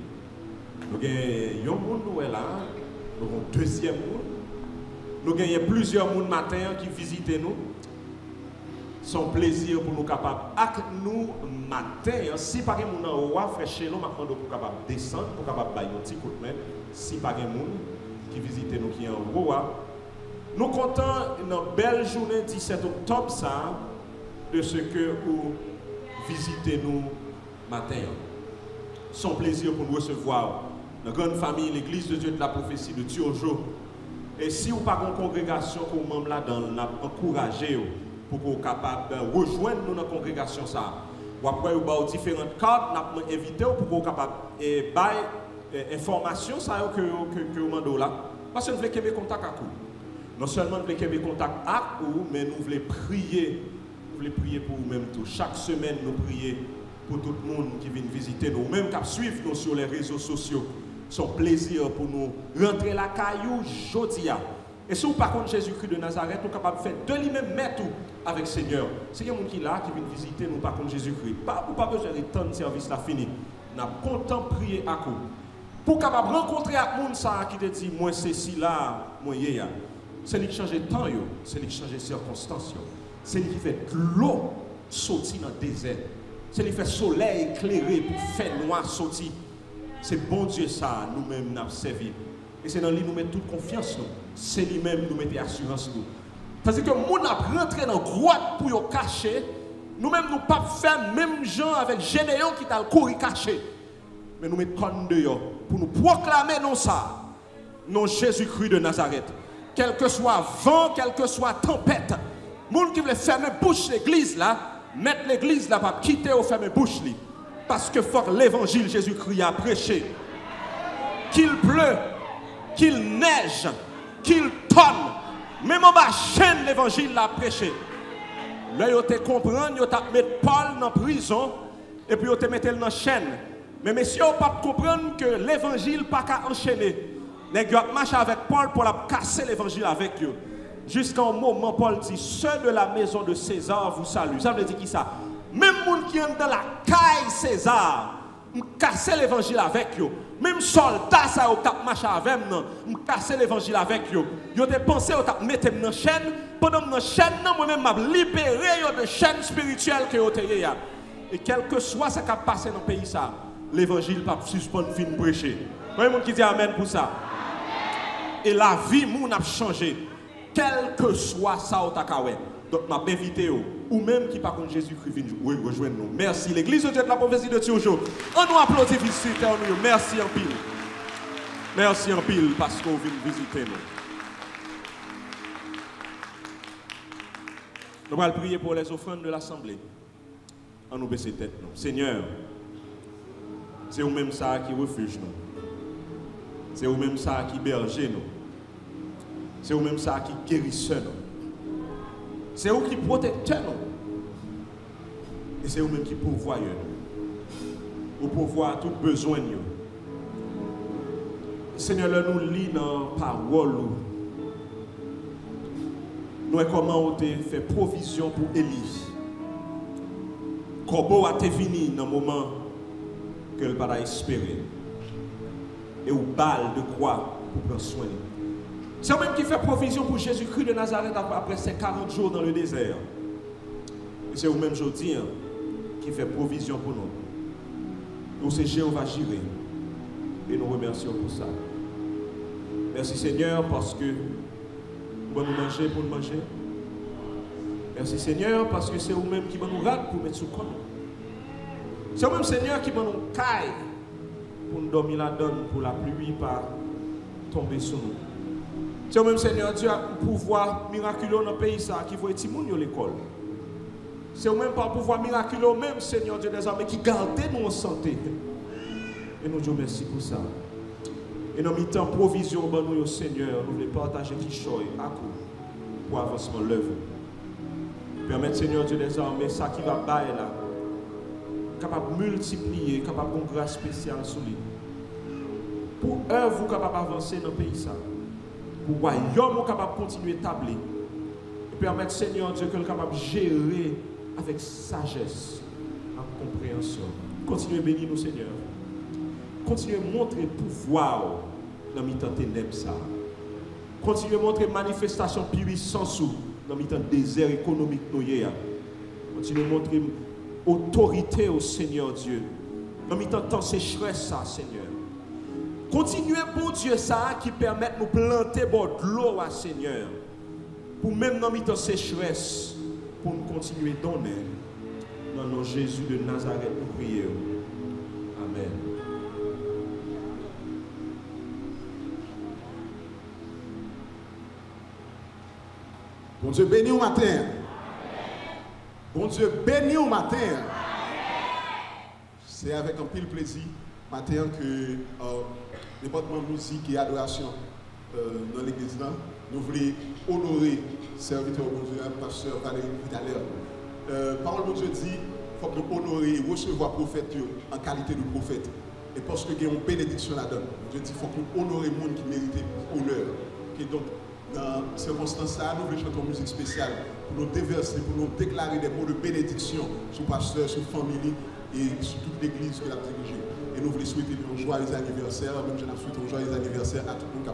Nous avons un monde là, nous avons un deuxième monde. Nous avons plusieurs monde matin qui visitent nous. Son plaisir pour nous capables avec nous matin. Si par exemple nous en haut, frère chez nous, maintenant pour capable descendre, pour capable bailler un petit coup de main. Si par exemple qui visite nous qui est en haut, nous comptons une belle journée 17 octobre ça de ce que vous visitez nous matin. Son plaisir pour nous recevoir la grande famille, l'église de Dieu de la prophétie de Tiojo. Et si vous n'avez pas une congrégation comme membre là-dedans, nous avons encouragé pour que vous soyez capable de rejoindre nous dans la congrégation. Ça. Ou après, vous avez différentes cartes, nous avons invité pour que vous soyez capable de faire information que vous demandez là. Parce que nous voulons qu'il y ait contact avec vous. Non seulement nous voulons qu'il y ait contact avec vous, mais nous voulons prier. Nous voulons prier pour vous-même tout. Chaque semaine, nous prions pour tout le monde qui vient visiter nous, même qui suivent nous sur les réseaux sociaux. Son plaisir pour nous rentrer la caillou jodia. Et si vous par contre Jésus-Christ de Nazareth, nous sommes capables de faire de lui-même mettre tout avec le Seigneur. Si il y a des gens qui là qui viennent visiter nous par contre Jésus-Christ, pas besoin de temps de service là fini. Nous avons content prier à coup. Pour capable rencontrer un monde ça qui te dit moi c'est si là, moi yéya. C'est lui qui change le temps yo, c'est lui qui change les circonstances yo. C'est lui qui fait l'eau sortir dans le désert. C'est lui qui fait soleil éclairé pour faire noir sortir. C'est bon Dieu ça, nous-mêmes nous avons servi. Et c'est dans lui nous mettons toute confiance. C'est lui-même nous mettons assurance. Parce que nous avons rentré dans la grotte pour nous cacher. Nous-mêmes nous ne pouvons pas faire même gens avec Généon qui t'a le courir caché. Mais nous mettons dehors pour nous proclamer non ça. Non Jésus-Christ de Nazareth. Quel que soit vent, quelle que soit tempête. Les gens qui veulent fermer bouche l'église là, mettre l'église là pour quitter ou fermer bouche li. Parce que faut l'évangile Jésus-Christ a prêché. Qu'il pleut, qu'il neige, qu'il tonne. Même en bas chaîne l'évangile l'a prêché. Là, vous te comprendre, vous te mettre Paul dans la prison et puis vous te mettre dans la chaîne. Mais messieurs, vous ne pas comprendre que l'évangile n'a pas qu'à enchaîner. Vous avez marché avec Paul pour la casser l'évangile avec eux. Jusqu'à un moment, Paul dit, ceux de la maison de César vous saluent. Ça veut dire qui ça? Même les gens qui sont dans la caille César, je casse l'évangile avec eux. Même soldats, ça ont marché avec moi, je casse l'évangile avec eux. Ils ont pensé à mettre dans la chaîne. Pendant que dans la chaîne, moi-même, je libéré de chaîne spirituelle que vous avez. Et quel que soit ce qui a passé dans le pays, l'évangile ne peut pas suspendre fin prêcher. Il y a des gens qui disent Amen pour ça. Et la vie, moun a changé. Quel que soit ça, donc, je invité ou même qui par contre Jésus-Christ vient rejoindre nous. Merci. L'église de Dieu de la prophétie de Tiojo. On nous applaudit visiter nous. Merci en pile. Merci en pile parce qu'on vient visiter nous. Nous allons prier pour les offrandes de l'Assemblée. On nous baisse tête nous. Seigneur, c'est vous-même ça qui refuge nous. C'est vous-même ça qui berge nous. C'est vous-même ça qui guérisseur nous. C'est vous qui protectez nous. Et c'est vous-même qui pourvoyez nous. Vous pourvoyez tout besoin nous. Seigneur, nous lisons dans la parole. Nous avons comment fait provision pour Élie. Corbeau a été venu dans le moment que le pas espéré. et aux balles de croix pour prendre soin. C'est eux-mêmes qui fait provision pour Jésus-Christ de Nazareth après ces 40 jours dans le désert. Et c'est eux-mêmes aujourd'hui qui fait provision pour nous. Nous, c'est Jéhovah Jireh. Et nous remercions pour ça. Merci Seigneur parce que nous allons manger pour nous manger. Merci Seigneur parce que c'est vous-même qui nous rate pour mettre sous compte. C'est vous-même Seigneur qui nous caille pour nous dormir la donne pour la pluie pas tomber sur nous. C'est vous-même Seigneur Dieu a un pouvoir miraculeux dans le pays ça qui voit les gens à l'école. C'est vous-même par pouvoir miraculeux même Seigneur Dieu des armées qui garde nous en santé. Et nous disons merci pour ça. Et nous mettons provision pour nous, Seigneur, nous voulons partager qui choix à coup pour avancement de l'œuvre. Permettre, Seigneur Dieu des armées, ça qui va bailler là, capable de multiplier, capable de grâce spéciale sur lui. Pour œuvre, vous capable d'avancer dans le pays ça. Pour royaume, vous capable de continuer à établir. Et permettre, Seigneur Dieu, que nous capable de gérer avec sagesse, avec compréhension. Continuez à bénir nous, Seigneur. Continuez à montrer le pouvoir dans le temps ténèbres ça. Continuez à montrer manifestation puissance dans le temps désert économique nous. Continuez à montrer autorité au Seigneur Dieu. Dans le temps sécheresse ça, Seigneur. Continuez, bon Dieu, ça qui permet de nous planter bord de l'eau, Seigneur. Pour même dans le temps sécheresse, pour nous continuer à donner. Dans le nom de Jésus de Nazareth, nous prions. Amen. Bon Dieu béni au matin. Amen. Bon Dieu béni au matin. Amen. C'est avec un pile plaisir matin que département de musique et adoration dans l'église là, nous voulons honorer serviteur bon Dieu, pasteur Valérie tout à l'heure. Parole de Dieu dit qu'il faut que nous honorer et recevoir prophète en qualité de prophète. Et parce qu'il y a une bénédiction là-dedans, Dieu dit qu'il faut que nous honorions les gens qui méritent honneur. Et donc, dans ces circonstances-là, nous voulons chanter une musique spéciale pour nous déverser, pour nous déclarer des mots de bénédiction sur le pasteur, sur la famille et sur toute l'église que nous avons dirigée. Et nous voulons souhaiter un joyeux anniversaire, même je souhaite un joyeux anniversaire à tout le monde qui a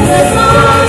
Let's go.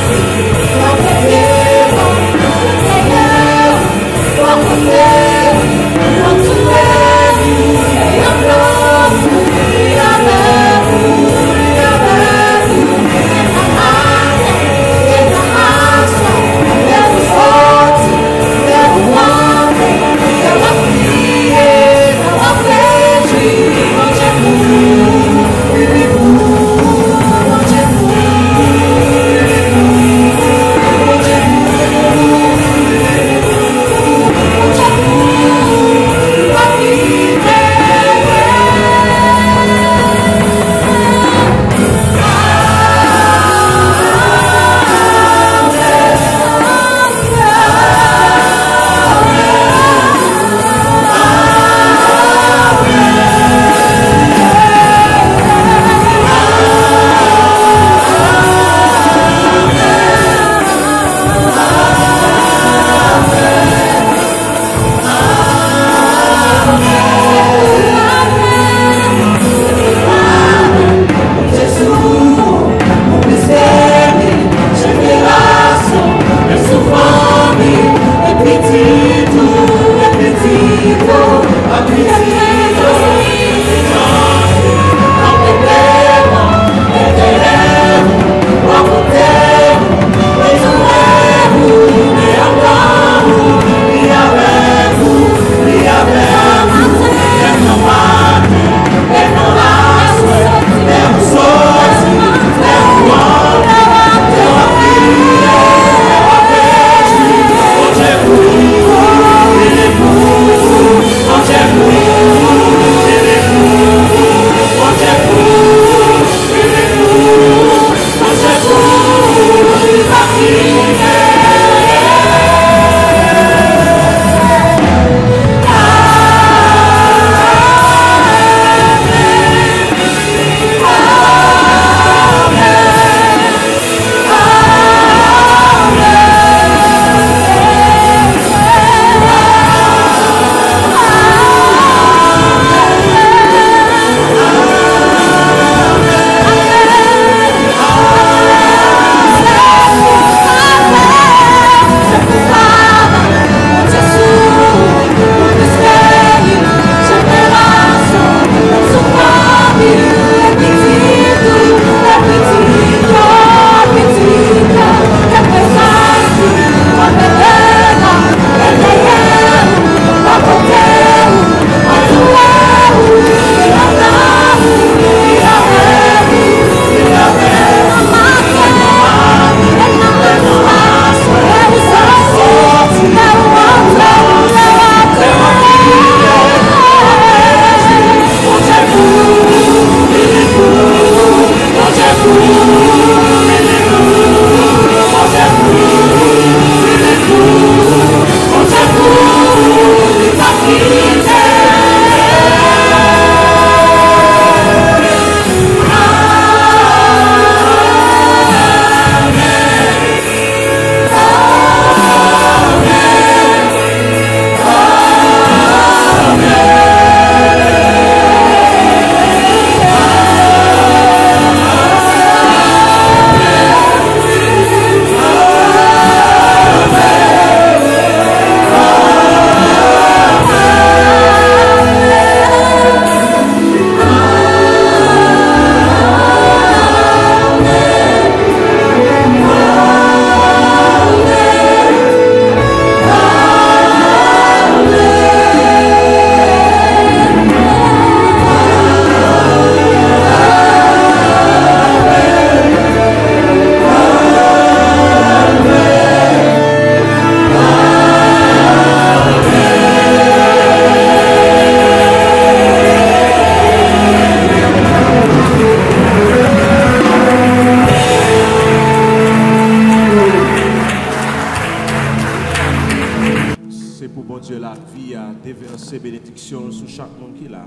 monde qui est là.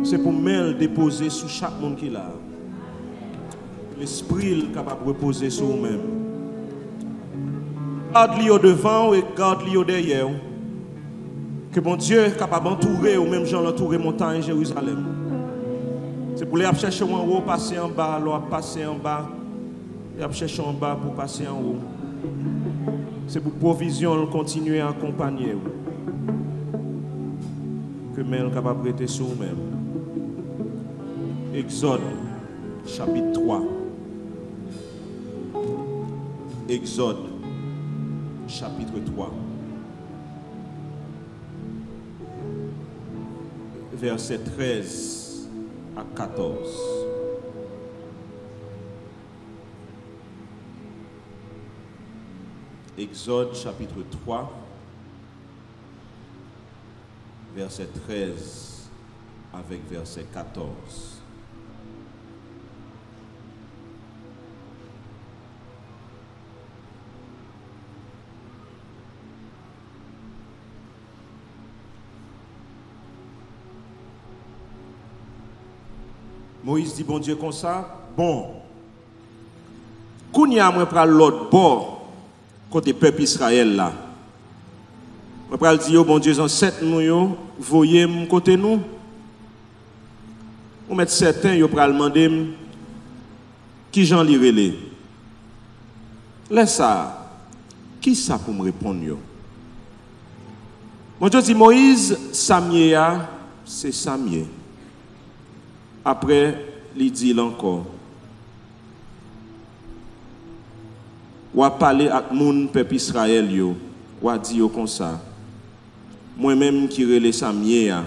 C'est pour me déposer sur chaque monde qui est là. L'esprit est capable de reposer sur vous-même. Garde-le au devant et garde-le au derrière. Que mon Dieu est capable d'entourer ou même gens l'entourer montagne Jérusalem. C'est pour les chercher en haut, passer en bas, leur passer en bas. Et chercher en bas pour passer en haut. C'est pour provision continuer à accompagner. Que même capable de prêter sur vous-même. Exode chapitre 3. Exode chapitre 3. Verset 13 à 14. Exode chapitre 3, verset 13 avec verset 14. Moïse dit, bon Dieu, comme ça, bon, Kounia, moi, prends l'autre bord, côté peuple Israël là. Moi, prends le dire, bon Dieu, en 7 nous, voyez mon côté nous. On met certains, yo pral demander, qui j'en lirai. Laisse ça, qui ça pour me répondre, yo? Mon Dieu dit, Moïse, Samia, c'est Samia. Après, il dit encore. Ou a parlé avec mon peuple Israël, yo. Ou a dit comme ça. Moi-même qui relais Samia,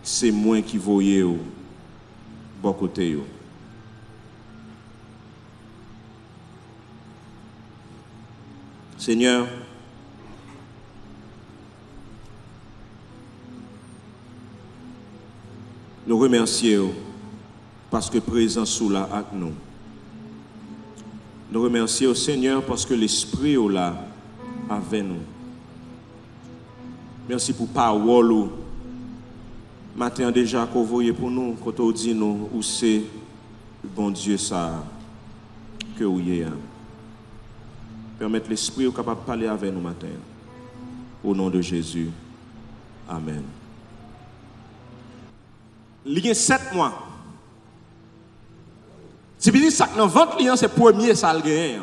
c'est moi qui voyais au bon côté. Yo. Seigneur, nous remercions parce que présent sous là avec nous. Nous remercions Seigneur parce que l'Esprit est là avec nous. Merci pour parole. Matin déjà qu'on voyait pour nous, quand on dit nous où c'est bon Dieu ça que vous y êtes. Permettre l'Esprit capable de parler avec nous matin. Au nom de Jésus. Amen. Il y a 7 mois. Si vous dites ça, dans votre client, c'est le premier salgué.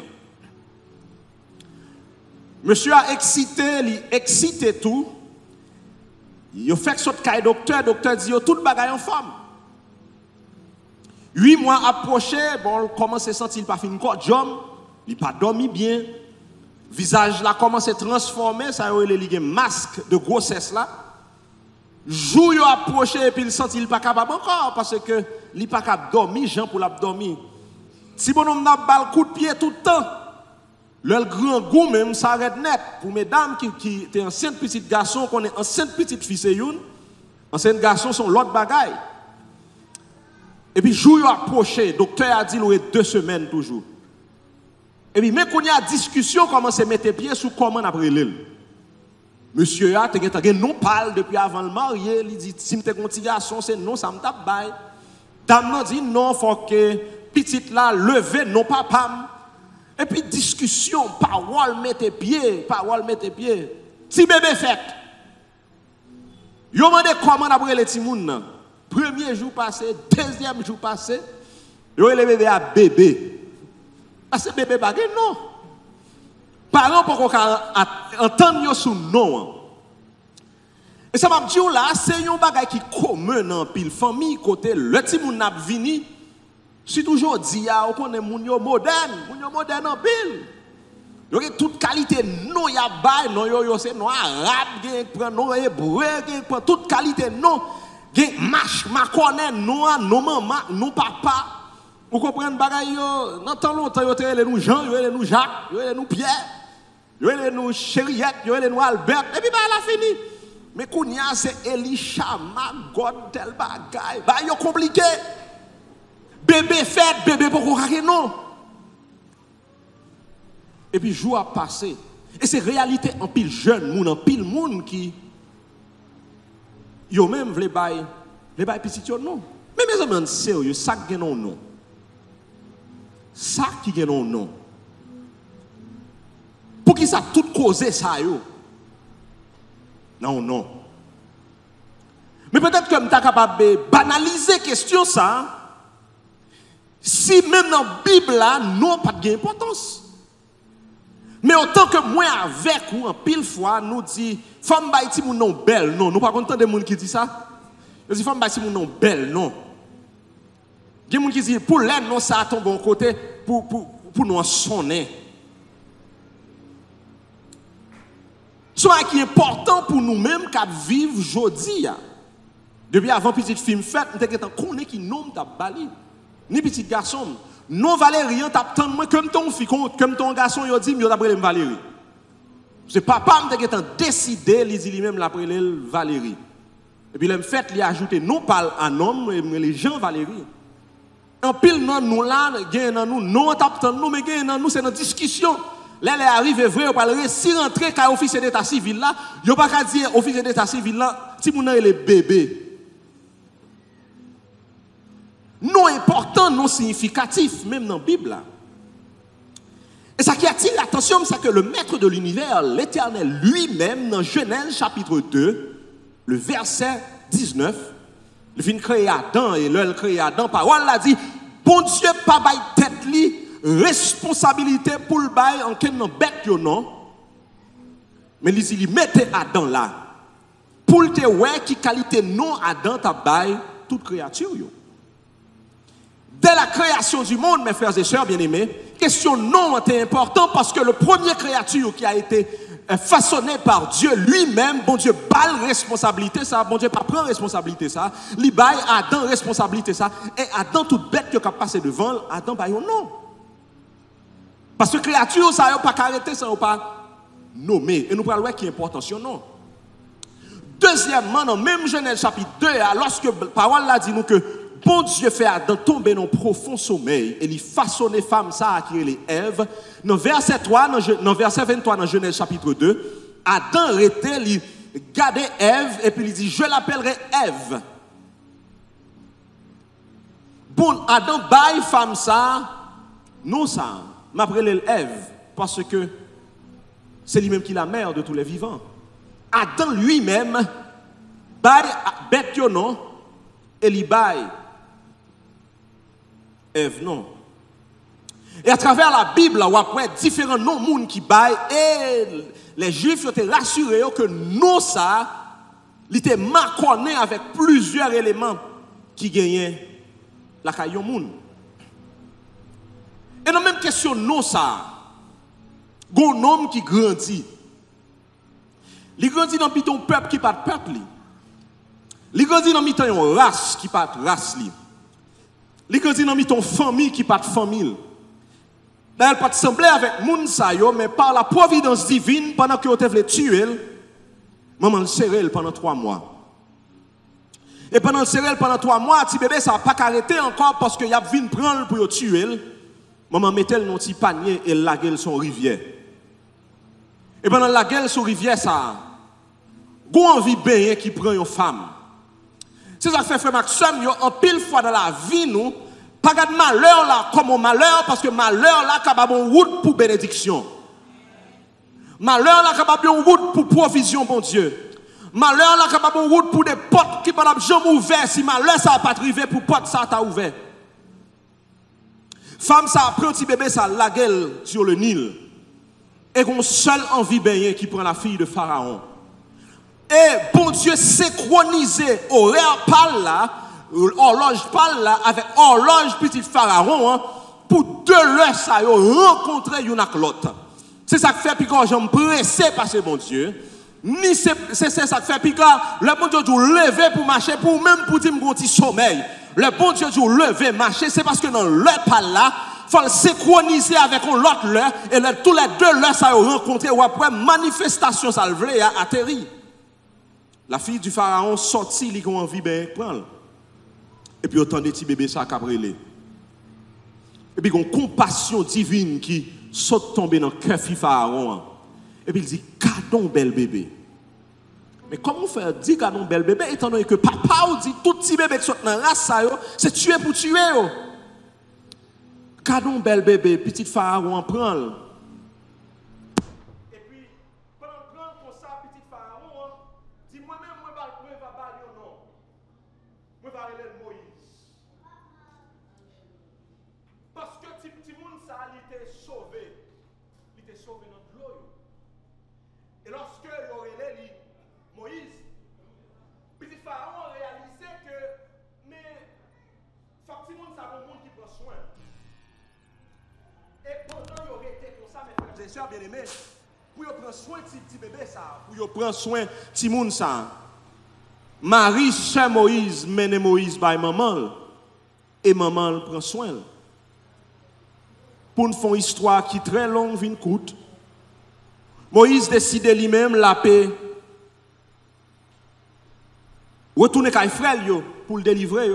Monsieur a excité tout. Il a fait ce cas docteur dit tout bagaille en forme. 8 mois approché, bon, commence à sentir pas fin corps jom, il pas dormi bien. Visage là commence à transformer, ça y est les masque de grossesse là. Jour yo approché et puis il sent il pas capable encore parce que il pas capable dormir Jean pour l'abdormir. Si bonhomme n'a balle coup de pied tout le temps. Le grand goût même s'arrête net pour mesdames qui étaient anciennes petites garçons qu'on est anciennes petites filles c'est une anciennes garçons sont l'autre bagaille. Et puis jour yo approché, docteur a dit il aurait 2 semaines toujours. Et puis mais qu'on y a discussion comment se mettre pied sous comment après l'île. Monsieur a te non parle depuis avant le marié, il dit si m'te un petit garçon c'est non ça me tape bail. Dame nan dit non faut que petite là lever non papa. Et puis discussion, parole mettez pied. Ti bébé fait. Yo mandé comment après les ti moun. Premier jour passé, deuxième jour passé, yo le bébé à bébé. Parce que bébé bagay non. Parents pour qu'on entendre sous nom. Et ça m'a dit là, c'est un bagay qui commun dans pile famille côté le ti moun n'a vini. Si toujours dit on connaît moun yo moderne en pile. Yo toute qualité non ya bay non yo c'est non arabe gen prend non hébreu gen prend toute qualité non gen marche ma connaît non maman non papa. Vous comprenez bagay yo dans tant longtemps yo te nous Jean, yo nous Jacques, yo nous Pierre, yo nous Chériette, yo nous Albert et puis bah la fini. Mais kounya c'est Elisha, God tel bagay. Bah yo compliqué. Bébé fait, bébé pour qu'on non. Et puis jour a passé. Et c'est réalité en pile jeune moun, en pile moun qui yo même vle bay petit yo non. Mais mes amis, sérieux, ça qui gagne non. Ça qui gagne non. Pour qui ça tout causé ça yo? Non. Mais peut-être que je suis capable de banaliser la question ça. Si même dans la Bible là, non pas d'importance. Mais autant que moi avec ou en pile fois nous dit femme ba ti moun non belle non, nous pas content des gens qui dit ça. Nous dit femme ba ti moun non belle non. Il y a des gens qui disent pour l'air non ça a ton bon côté pour nous sonner. Soit qui est important pour nous-mêmes qui vivons aujourd'hui. Depuis avant petite film faite, nous avons connaît qui nomme ta bali. Ni petit garçon, non Valérien t'a tant moi comme ton fille comme ton garçon il dit yo d'après Valérie. C'est papa m'ta décidé il dit lui-même l'après Valérie. Et puis le fait lui ajouter non pas un homme mais les gens Valérie. En pile non nous là gain dans nous non t'a tant nous mais gain dans nous c'est une discussion. Là elle arrive vrai on parler si rentrer ka officier d'état civil là, yo pas ka dire officier d'état civil là, ti moun les bébé. Non important, non significatif, même dans la Bible. Et ça qui attire l'attention, c'est que le maître de l'univers, l'Éternel lui-même, dans Genèse chapitre 2, le verset 19, il vient créer Adam, et là, il crée Adam, parole l'a dit, bon Dieu, pas bail tête li, responsabilité pour le bail en quel non bête non. Mais il dit, il mettait Adam là. Pour le te ouais, qui qualité non Adam t'a bail toute créature yo. Dès la création du monde, mes frères et sœurs bien-aimés, question non est importante parce que le premier créature qui a été façonné par Dieu lui-même, bon Dieu balle responsabilité ça, bon Dieu pas prend responsabilité ça, li baille Adam responsabilité ça, et Adam toute bête qui a passé devant, Adam baille non. Parce que créature ça n'a pas arrêté, ça n'a pas nommé, et nous parlons qui est important, non. Deuxièmement, dans même Genèse chapitre 2, lorsque la parole l'a dit nous que bon Dieu fait Adam tomber dans un profond sommeil et il façonne femme ça qui est les Ève. Dans verset 23 dans Genèse chapitre 2, Adam était il gardait Ève et puis il dit je l'appellerai Ève. Bon Adam baille femme ça non ça m'appelle Ève parce que c'est lui-même qui est la mère de tous les vivants. Adam lui-même baille bête non et il baille Ève, non. Et à travers la Bible, on voit différents noms de monde qui baillent et les Juifs ont été rassurés que non ça, il était marconné avec plusieurs éléments qui gagnaient la caillou monde. Et dans la même question, non ça, il y a un homme qui grandit. Il grandit dans un peuple qui n'est pas de peuple. Il grandit dans une race qui n'est pas de race. Il grandit dans une famille qui n'est pas de famille. Elle n'a pas semblé avec moun sa yo, mais par la providence divine, pendant que vous voulez tuer, maman le serré pendant 3 mois. Et pendant le serré pendant 3 mois, petit bébé ça n'a pas arrêté encore parce qu'il y a venu prendre pour le tuer. Maman mettait le petit panier et la gueule son rivière. Et pendant la gueule sur rivière ça, gon envie baigner qui prend une femme. C'est ça que fait frère Maxime, yo en pile fois dans la vie nous, pas de malheur là comme un malheur parce que malheur là capable une route pour bénédiction. Malheur là capable une route pour provision bon Dieu. Malheur là capable une route pour des portes qui pas jamais ouvert si malheur ça pas arrivé pour porte ça t'a ouvert. Femme ça prend petit bébé ça la gueule sur le Nil. Et qu'on seule envie baigner qui prend la fille de Pharaon. Et bon Dieu synchronisé horaire par là, horloge par là, avec horloge petit Pharaon, hein, pour 2 heures ça yo rencontrer une avec l'autre. C'est ça qui fait puis quand j'aime pressé passer bon Dieu. Ni c'est ça qui fait puis quand le bon Dieu vous lever pour marcher pour même pour dire mon petit sommeil. Le bon Dieu vous lever marcher c'est parce que dans l'heure par là faut le synchroniser avec l'autre l'heure et tous les 2 heures ça yo rencontrer ou après manifestation ça le vle atterri. La fille du pharaon sortit, il a envie de prendre. Et puis autant de petits bébés ça cabrelé. Et puis il y a une compassion divine qui saute tomber dans le cœur du pharaon. Et puis il dit, cadon bel bébé. Mais comment faire dire qu'à un bel bébé, étant donné que papa ou dit tout petit bébé qui sont dans la race, c'est tuer pour tuer. Cadeau bel bébé, petit pharaon en prend. Et puis, pendant prendre comme ça, petit pharaon, dit moi-même, moi, je vais pas dire non. Moi, je vais aller Moïse. Parce que petit monde, ça, il était sauvé. Il était sauvé dans l'eau. Et lorsque il aurait les Moïse, petit pharaon a réalisé que, mais, faut que tout le monde sache un monde qui prend soin. Et pendant qu'il aurait été comme ça, mes frères et sœurs bien-aimés, pour prendre soin de petit bébé, ça, pour prendre soin de petit monde, ça, Marie, chère Moïse, mène Moïse par maman, et maman prend soin. Pour nous faire une histoire qui est très longue, une courte, Moïse décide lui-même la paix. Retourner avec frère pour le délivrer.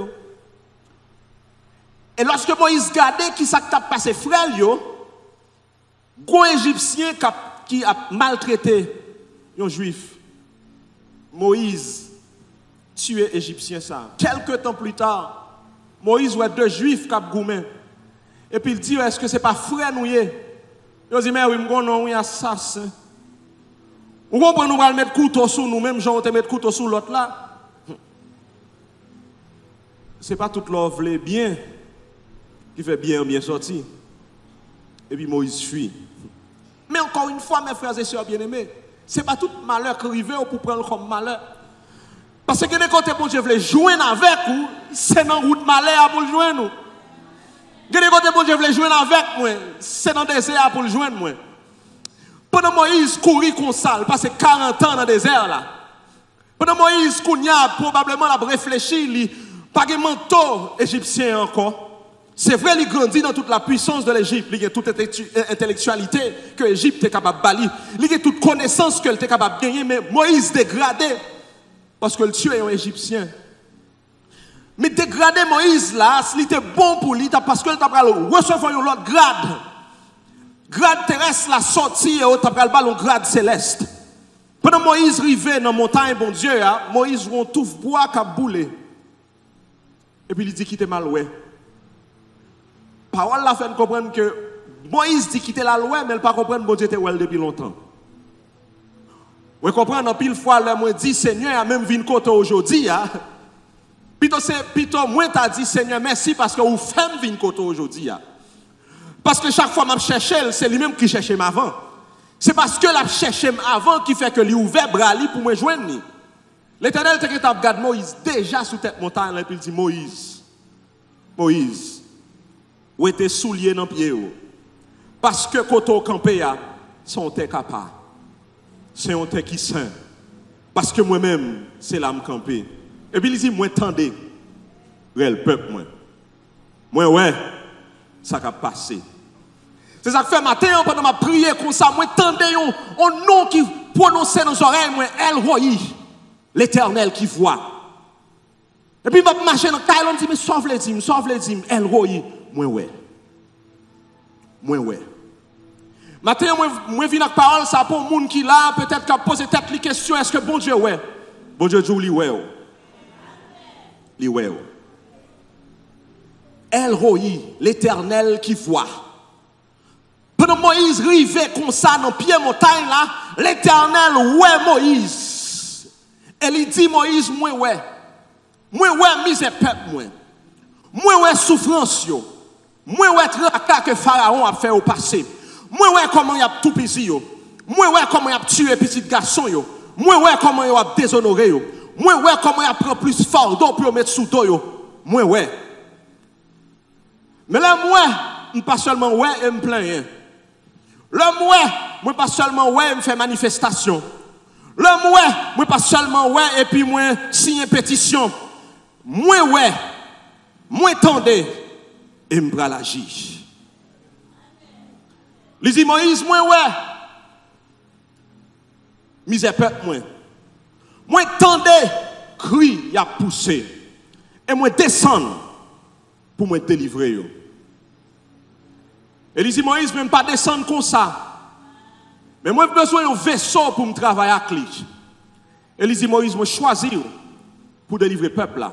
Et lorsque Moïse regardait qui s'est passé frère, un Égyptien qui a maltraité un juif. Moïse tué Égyptien ça. Quelques temps plus tard, Moïse voit deux juifs qui ont goumé. Et puis il dit, est-ce que ce n'est pas frère nous? Il dit, mais oui, non, oui, assassin. Nous comprenons, nous allons mettre couteau sur nous, même Jean, on va mettre couteau sur l'autre là. Ce n'est pas tout l'offre bien qui fait bien sortir. Et puis Moïse fuit. Mais encore une fois, mes frères et sœurs bien-aimés, ce n'est pas tout malheur qui arrive pour prendre comme malheur. Parce que dès que bon Dieu veut joindre avec vous, c'est dans la route malheur pour le joindre. Dès que bon Dieu veut joindre avec moi, c'est dans le désert pour le joindre moi. Pendant Moïse courir comme ça, il passe 40 ans dans le désert là. Pendant Moïse courir probablement a réfléchi, il pas de manteau égyptien encore. C'est vrai, il grandit dans toute la puissance de l'Égypte. Il a toute intellectualité que l'Égypte est capable de balayer. Il a toute connaissance qu'elle est capable de gagner. Mais Moïse dégradé parce que le tué est un Égyptien. Mais dégradé Moïse là, c'était bon pour lui parce qu'il a recevoir un autre grade. Grade terrestre la sortie et il a un grade céleste. Pendant Moïse arrivait dans la montagne, bon Dieu, Moïse voit tout bois qui a boulé. Et puis il dit qu'il était mal ouais. Parole la fait comprendre que Moïse dit qu'il était la loi, mais elle ne pas comprendre que bon Dieu était well depuis longtemps. Vous comprenez, en pile fois, là, moi dit Seigneur, a même vu côté aujourd'hui. Plutôt, moi t'as dit Seigneur, merci parce que vous faites venir côté aujourd'hui. Parce que chaque fois que je cherche, c'est lui-même qui cherche avant. C'est parce que la cherche avant qui fait que lui ouvert bras pour me joindre. L'Éternel te regarde Moïse déjà sous cette montagne et puis il dit Moïse, où était soulié dans le pied. Parce que quand on campe, c'est un terre capable. C'est un terre qui saint. Parce que moi-même, c'est là me camper. Et puis il dit, moi tendez, le peuple, moi ouais, ça va passer. C'est ça que fait matin, pendant ma prière comme ça, moi tendez un nom qui prononce dans les oreilles, moi, El Roi, l'Éternel qui voit. Et puis je marche dans le caille, on dit, mais sauve les dîmes, El Roi, moi ouais. Maintenant, moi viens avec parole ça pour les gens qui là, peut-être qui posent peut-être les questions, est-ce que bon Dieu ouais? Bon Dieu dit, ouais. El Roi, l'Éternel qui voit. Pendant Moïse arrivait comme ça dans le pied montagne là, l'Éternel ouais Moïse. Et il dit Moïse, moi ouais misère peuple moi ouais souffrance yo. Moi ouais tracas que Pharaon a fait au passé. Moi ouais comment il a tout pisi yo. Moi ouais comment il a tué petit garçon yo. Moi ouais comment il a déshonoré yo. Moi ouais comment il a pris plus fardeau pour mettre sous dos yo. Moi ouais. Mais là moi pas seulement ouais et me plains. Là moi pas seulement ouais me fait manifestation. Là moi pas seulement ouais et puis moi signe pétition. Moi tendez et me bral agir. Il dit Moïse, moi ouais. Misère peuple moi tendez, cri y a poussé. Et moi descendre pour me délivrer yo. Et il dit Moïse, même pas descendre comme ça. Mais moi j'ai besoin d'un vaisseau pour me travailler avec lui. Et il dit, Moïse, moi choisi pour délivrer le peuple là.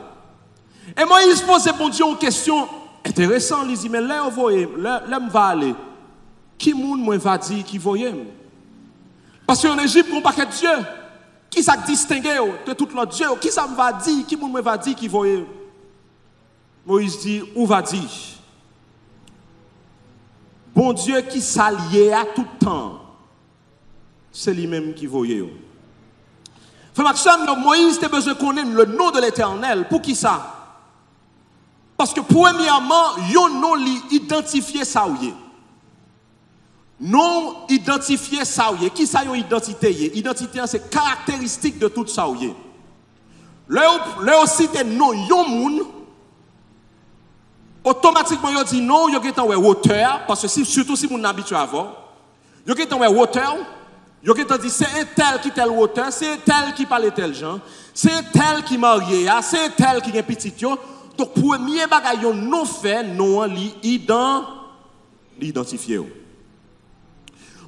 Et Moïse pose bon Dieu une question intéressante. Il dit, mais là, je vais aller. Qui moun moi va dire qui voyait? Parce qu'en Égypte, on n'a pas de Dieu. Qui ça distingue de tout l'autre Dieu? Qui ça me va dire? Qui moun moi va dire qui voyait? Moïse dit, où va dire? Bon Dieu qui s'alliait à tout temps, c'est lui-même qui voyait. Frère Maxime, Moïse a besoin de connaître le nom de l'Éternel. Pour qui ça? Parce que premièrement, yon nom identifié ça ou yé. Non identifié ça ou yé. Qui ça yon identité yé? Identité c'est caractéristique de tout ça ou yé. Là aussi te non yon moun. Automatiquement yon dit non, yon getan wè hauteur parce que surtout si moun habitué avant. Yon getan wè hauteur. Yon getan dit c'est un tel qui tel hauteur, c'est un tel qui parle tel gens, c'est un tel qui marié, c'est un tel qui gen petit yo. Donc, premier bagay yon non fait, non li identifié.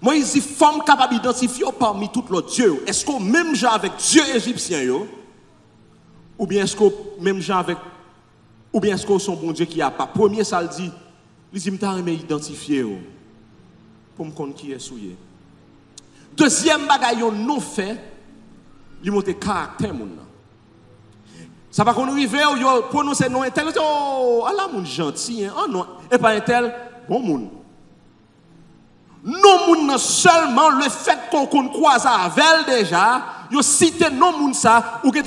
Moïse dit, femme capable d'identifier parmi tout l'autre Dieu. Est-ce qu'on même genre avec Dieu égyptien yo? Ou bien est-ce qu'on même genre avec, ou bien est-ce qu'on son bon Dieu qui a pas? Premier, ça le dit, il dit, m'ta aimé identifier pour me connaître qui est souillé. Deuxième bagay yon non fait, il montre caractère moun. Ça va qu'on arrive, yo prononcer non un tel, oh, Allah moun gentil, hein, oh non, et pas un tel, bon moun. Non moun seulement le fait qu'on croise avec déjà, yo cite non moun ça, ou qui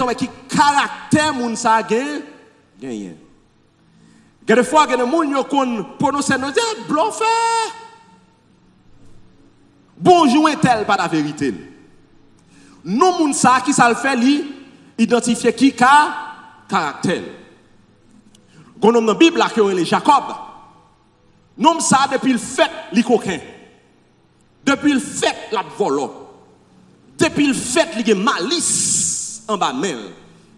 caractère moun ça gagne. Des fois, il y a des gens qui prononcent non, disent, bluffé. Bonjour un tel, pas la vérité. Non moun ça, qui ça le fait, li, identifier qui caractère. Gon nom dans la Bible là que est Jacob. Nom ça depuis le fait li coquin. Depuis le fait la volo. Depuis le fait li malice en bas main.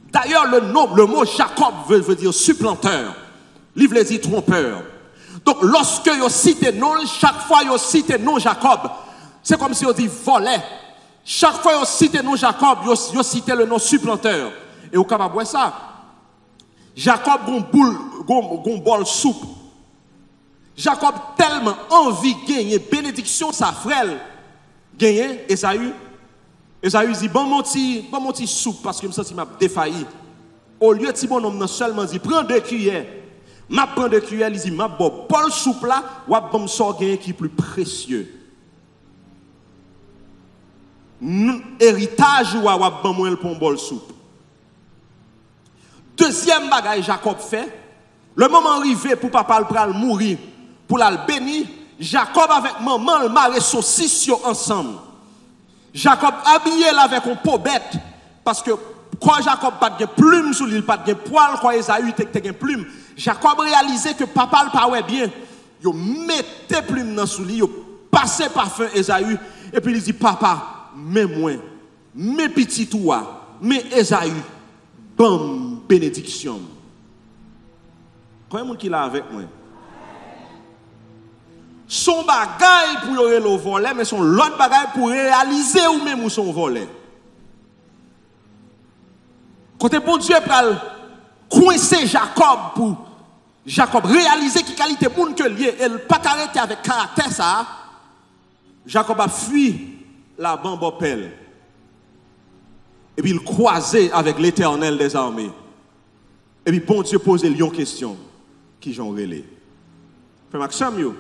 D'ailleurs le mot Jacob veut dire supplanteur. Il veut dire trompeur. Donc lorsque yo cite non, chaque fois yo cite non Jacob, c'est comme si on dit volait. Chaque fois yo cite non Jacob, yo cite le nom supplanteur. Et au capable voir ça. Jacob gon bol soupe. Jacob tellement envie de gagner bénédiction sa frère gagner Esaü dit bon mon petit soupe parce que me senti m'a défailli. Au lieu de bon homme seulement dit prends 2 cuillères. M'a prend 2 cuillères, il dit m'a bon bol soupe là ou bon sort gagner qui plus précieux. Héritage ou bon moi pour bol soupe. Deuxième bagaille Jacob fait, le moment arrivé pour papa le pral mourir, pour la bénir, Jacob avec maman le maré saucisse ensemble. Jacob habillé là avec un pot bête parce que quand Jacob pas de plume sur lui, pas de poil, quand Esaü te gen plume, Jacob réalisait que papa le pas bien. Il mettait plume dans sous lui, il passait parfum Esaü et puis il dit papa, mets moi, mets petit toi, mets Esaü, bon bénédiction. Combien de monde qui l'a avec moi? Son bagaille pour le voler, mais son l'autre bagaille pour réaliser ou même son volet. Quand bon Dieu pral coincer Jacob pour Jacob réaliser qui qualité monde que lié et pas arrêter avec caractère ça, Jacob a fui la bambopelle. Et puis il croisait avec l'Éternel des armées. Et puis bon Dieu posait une question qui j'en relais. Frère Maxime,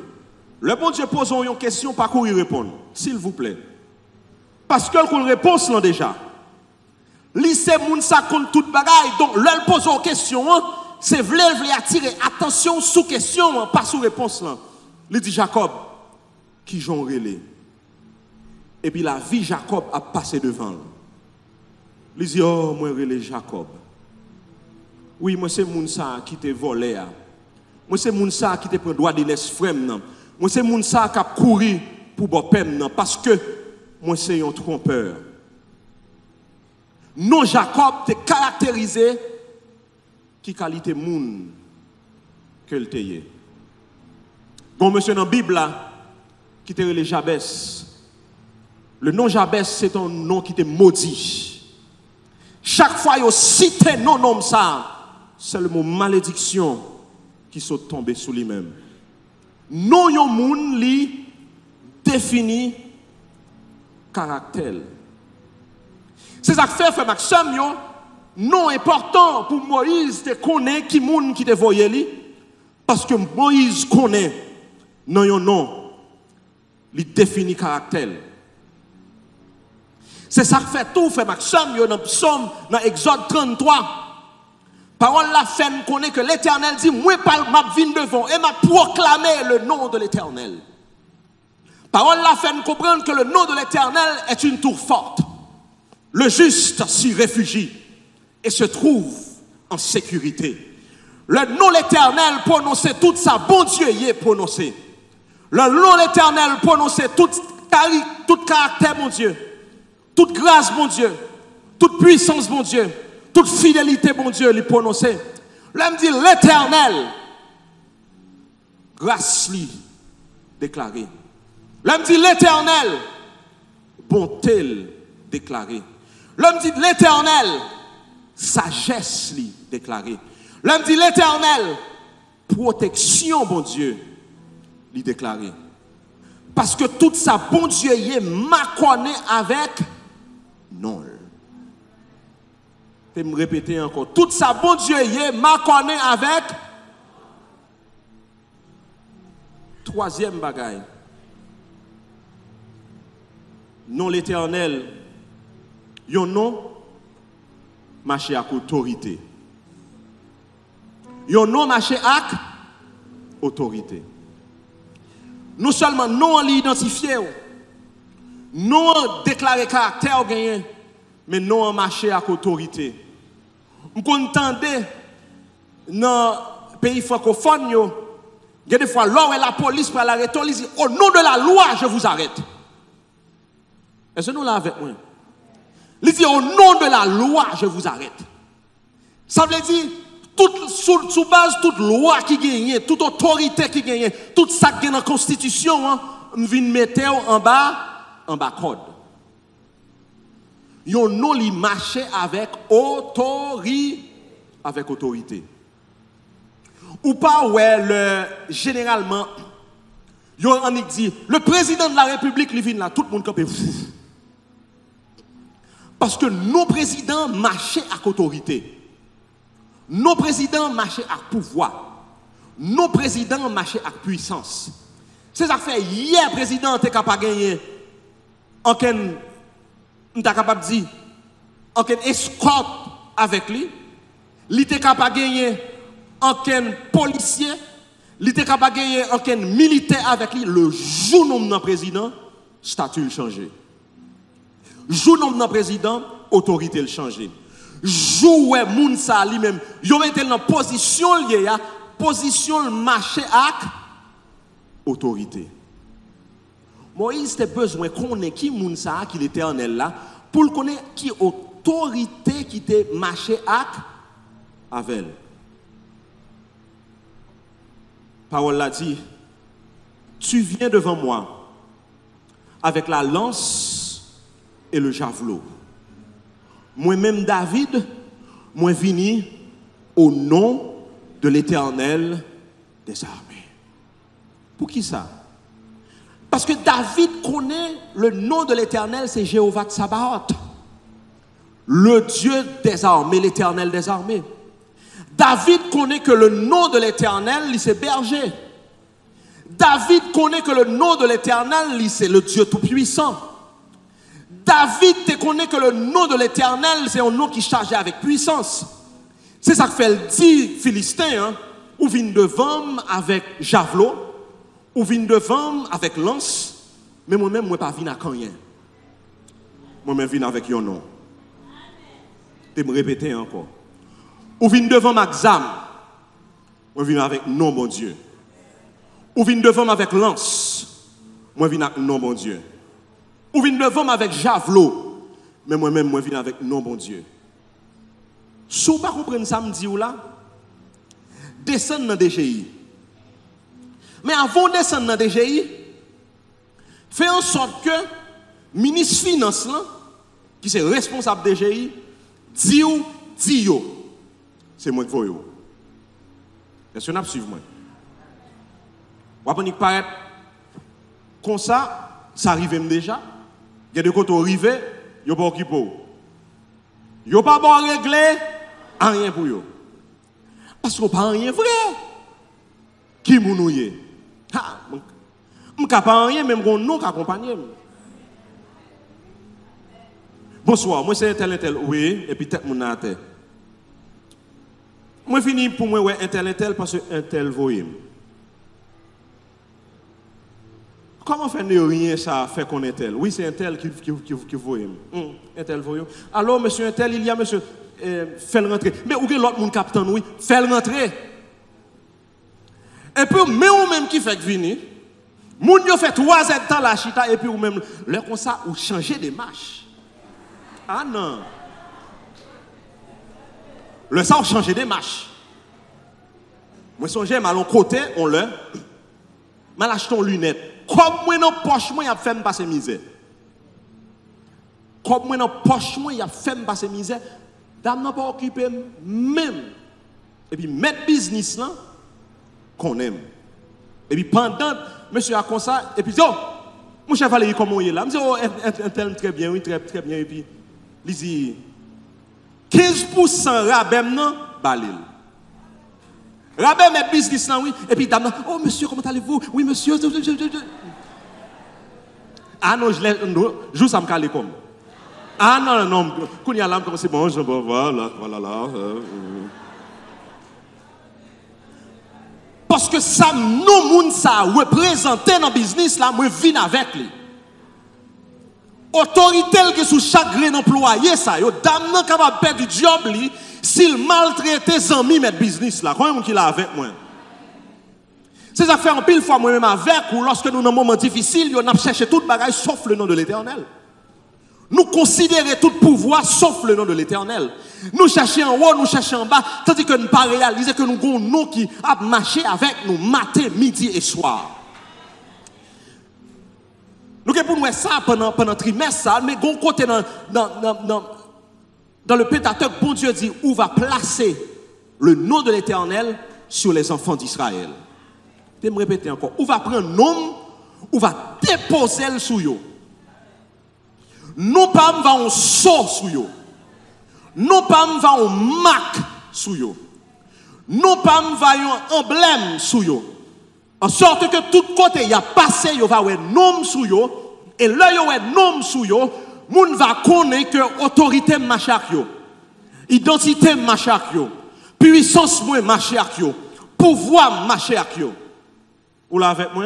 le bon Dieu pose une question, pas qu'on y répondre, s'il vous plaît. Parce que le réponse là déjà. Lycée moun sa compte toute bagaille. Donc leur pose une question, c'est vle attirer attention sous question, pas sous réponse là. Il dit Jacob qui j'en relais. Et puis la vie Jacob a passé devant. Il dit oh moi relais Jacob. Oui, moi c'est moun sa qui te volé. Moi c'est moun sa qui te prend droit de l'esfrem. Moi c'est moun sa qui a couru pour bopem parce que moi c'est un trompeur. Non Jacob te caractérisé qui qualité moun que le teye. Bon monsieur dans la Bible là qui te relé Jabès. Le nom Jabès c'est un nom qui te maudit. Chaque fois yo cité non nom ça, c'est le mot malédiction qui sont tombés sur lui-même. Non yon moun li définit caractère. C'est ça que fait frère Maxime yo non important pour Moïse de connaître qui moun qui te voyait li parce que Moïse connaît non yon non li définit caractère. C'est ça que fait tout, frère Maxime, dans Psaume, dans Exode 33. Parole la fait connaît que l'Éternel dit, moi, ma vine devant et m'a proclamé le nom de l'Éternel. Parole la fait comprendre que le nom de l'Éternel est une tour forte. Le juste s'y réfugie et se trouve en sécurité. Le nom de l'Éternel prononcé, toute sa bon Dieu y est prononcé. Le nom de l'Éternel prononcé, tout caractère, mon Dieu. Toute grâce, mon Dieu, toute puissance, mon Dieu, toute fidélité, mon Dieu, lui prononcer. L'homme dit l'Éternel, grâce lui déclarée. L'homme dit l'Éternel, bonté déclarée. L'homme dit l'Éternel, sagesse lui déclarée. L'homme dit l'Éternel, protection, mon Dieu, lui déclarée. Parce que tout ça, bon Dieu, y est maconné avec non. Je vais me répéter encore. Tout ça, bon Dieu, y est maconné avec. Troisième bagaille. Non l'Éternel, yon non marché avec autorité. Yon non marché avec autorité. Non seulement non l'identifier, non déclarer caractère gagné, mais non marcher avec autorité. Vous entendez dans le pays francophone, il y a des fois, là où la police pour l'arrêter, il dit au nom de la loi, je vous arrête. Est-ce que nous l'avons avec moi? Il dit au nom de la loi, je vous arrête. Ça veut dire, sous base toute loi qui gagne, toute autorité qui gagne, tout ça qui est dans la Constitution, on vient mettre en bas code. Yon non li marché avec autorité. Ou pas ouais généralement yon on dit le président de la République li vient là tout le monde campé. Parce que nos présidents marchaient avec autorité. Nos présidents marchaient avec pouvoir. Nos présidents marchaient avec puissance. C'est ça fait hier président était capable de gagner en ken t'es capable de dire en ken escorte avec lui. Il était capable de gagner en ken policier, il était capable de gagner en ken militaire avec lui. Le jour où nous président, statut changé. Jour où nous président, autorité le changé. Jou ouais moun sa lui-même yo mette dans position lié ya position marché avec autorité. Moïse a besoin connaître qui moun sa qui l'Éternel là pour connaître qui autorité qui te marché avec elle. Parole là dit tu viens devant moi avec la lance et le javelot. Moi-même, David, moi vini au nom de l'Éternel des armées. Pour qui ça? Parce que David connaît le nom de l'Éternel, c'est Jéhovah Tsabaoth. Le Dieu des armées, l'Éternel des armées. David connaît que le nom de l'Éternel, c'est berger. David connaît que le nom de l'Éternel, c'est le Dieu tout-puissant. David te connaît que le nom de l'Éternel, c'est un nom qui est chargé avec puissance. C'est ça que fait le dit Philistin, ou vient devant avec javelot, ou vient devant avec lance, mais moi-même, moi pas vinn avec rien. Moi-même, vinn avec un nom. Je vais me répéter encore. Ou vient devant avec zam, moi vinn avec non, mon Dieu. Ou vient devant avec lance, moi vinn avec non, mon Dieu. Ou vient devant avec javelot, mais moi-même, moi viens avec non, bon Dieu. Si vous ne comprenez pas ça, me dit ou là, descendre dans DGI. Mais avant de descendre dans DGI, faites en sorte que le ministre Finance, qui est responsable de DGI, Dis yo. C'est moi qui veux yo. Est-ce que vous suivez moi? Vous avez paraître comme ça arrive déjà. Il y a des côtés arrivés, il n'y a pas occupé. Il n'y a pas bon régler, rien pour eux. Parce qu'on pas rien vrai. Qui mounouye? Ha, je ne pas rien, même si nous accompagner. Bonsoir, moi c'est un tel, oui, et puis tête mon à terre. Moi fini pour moi ouais un tel parce que un tel voyait. Comment faire ne rien ça fait qu'on est tel? Oui, c'est un tel qui voyait. Un tel voyait. Alors monsieur un tel, il y a monsieur fait le rentrer. Mais où est l'autre monde capitaine oui, fait le rentrer. Et puis mais ou même qui fait venir, moun yo fait 3 ans dans la chita et puis ou même le comme ça ou changer de marche. Ah non. Le sang change de marche. Moi, songe mal en côté, on le. Mal acheté une lunette. Comme moi, dans poche, moi, il a fait me passer misère. Comme moi, dans poche, moi, il a fait me passer misère. Dame n'a pas occupé même. Et puis, mettre business là, qu'on aime. Et puis, pendant, monsieur a comme ça, et puis, oh, mon chef Valérie, comment il est là? Je me dis, oh, un tel, très bien, oui, très bien. Et puis, il dit, 15% rabais non balil. Rabais met business là oui et puis dame oh monsieur comment allez-vous? Oui monsieur. Ah non je ça me calé comme. Ah non quand il y a là comme c'est bon je voilà. Parce que ça nous moun ça représenter dans business là moi vinn avec lui. Autorité qui sous chaque grain employé ça yo dame nan capable perdre du job li s'il maltraite ses amis mettre business là combien qui là avec moi c'est ça fait en pile fois moi même avec ou lorsque nous dans un moment difficile yo n'a cherché toute bagaille sauf le nom de l'Éternel. Nous considérer tout pouvoir sauf le nom de l'Éternel. Nous chercher en haut, nous chercher en bas tandis que nous pas réaliser que nous avons un nom qui a marché avec nous matin, midi et soir. Nous avons pour ça pendant le trimestre, mais bon côté dans le Pentateuque, bon Dieu dit où va placer le nom de l'Éternel sur les enfants d'Israël. Je vais me répéter encore. Où va prendre un nom, où va déposer le sous eux. Non pas va on sort sous eux. Non pas va on marque sous eux. Non pas va un emblème sous eux. En sorte que tout côté il y a passé, il va avoir nom sous yo et là il y a nom sous yo, moun va connaître que autorité marche avec yo, identité marche avec yo, puissance moi marche avec yo, pouvoir marche avec yo. Ou là avec moi?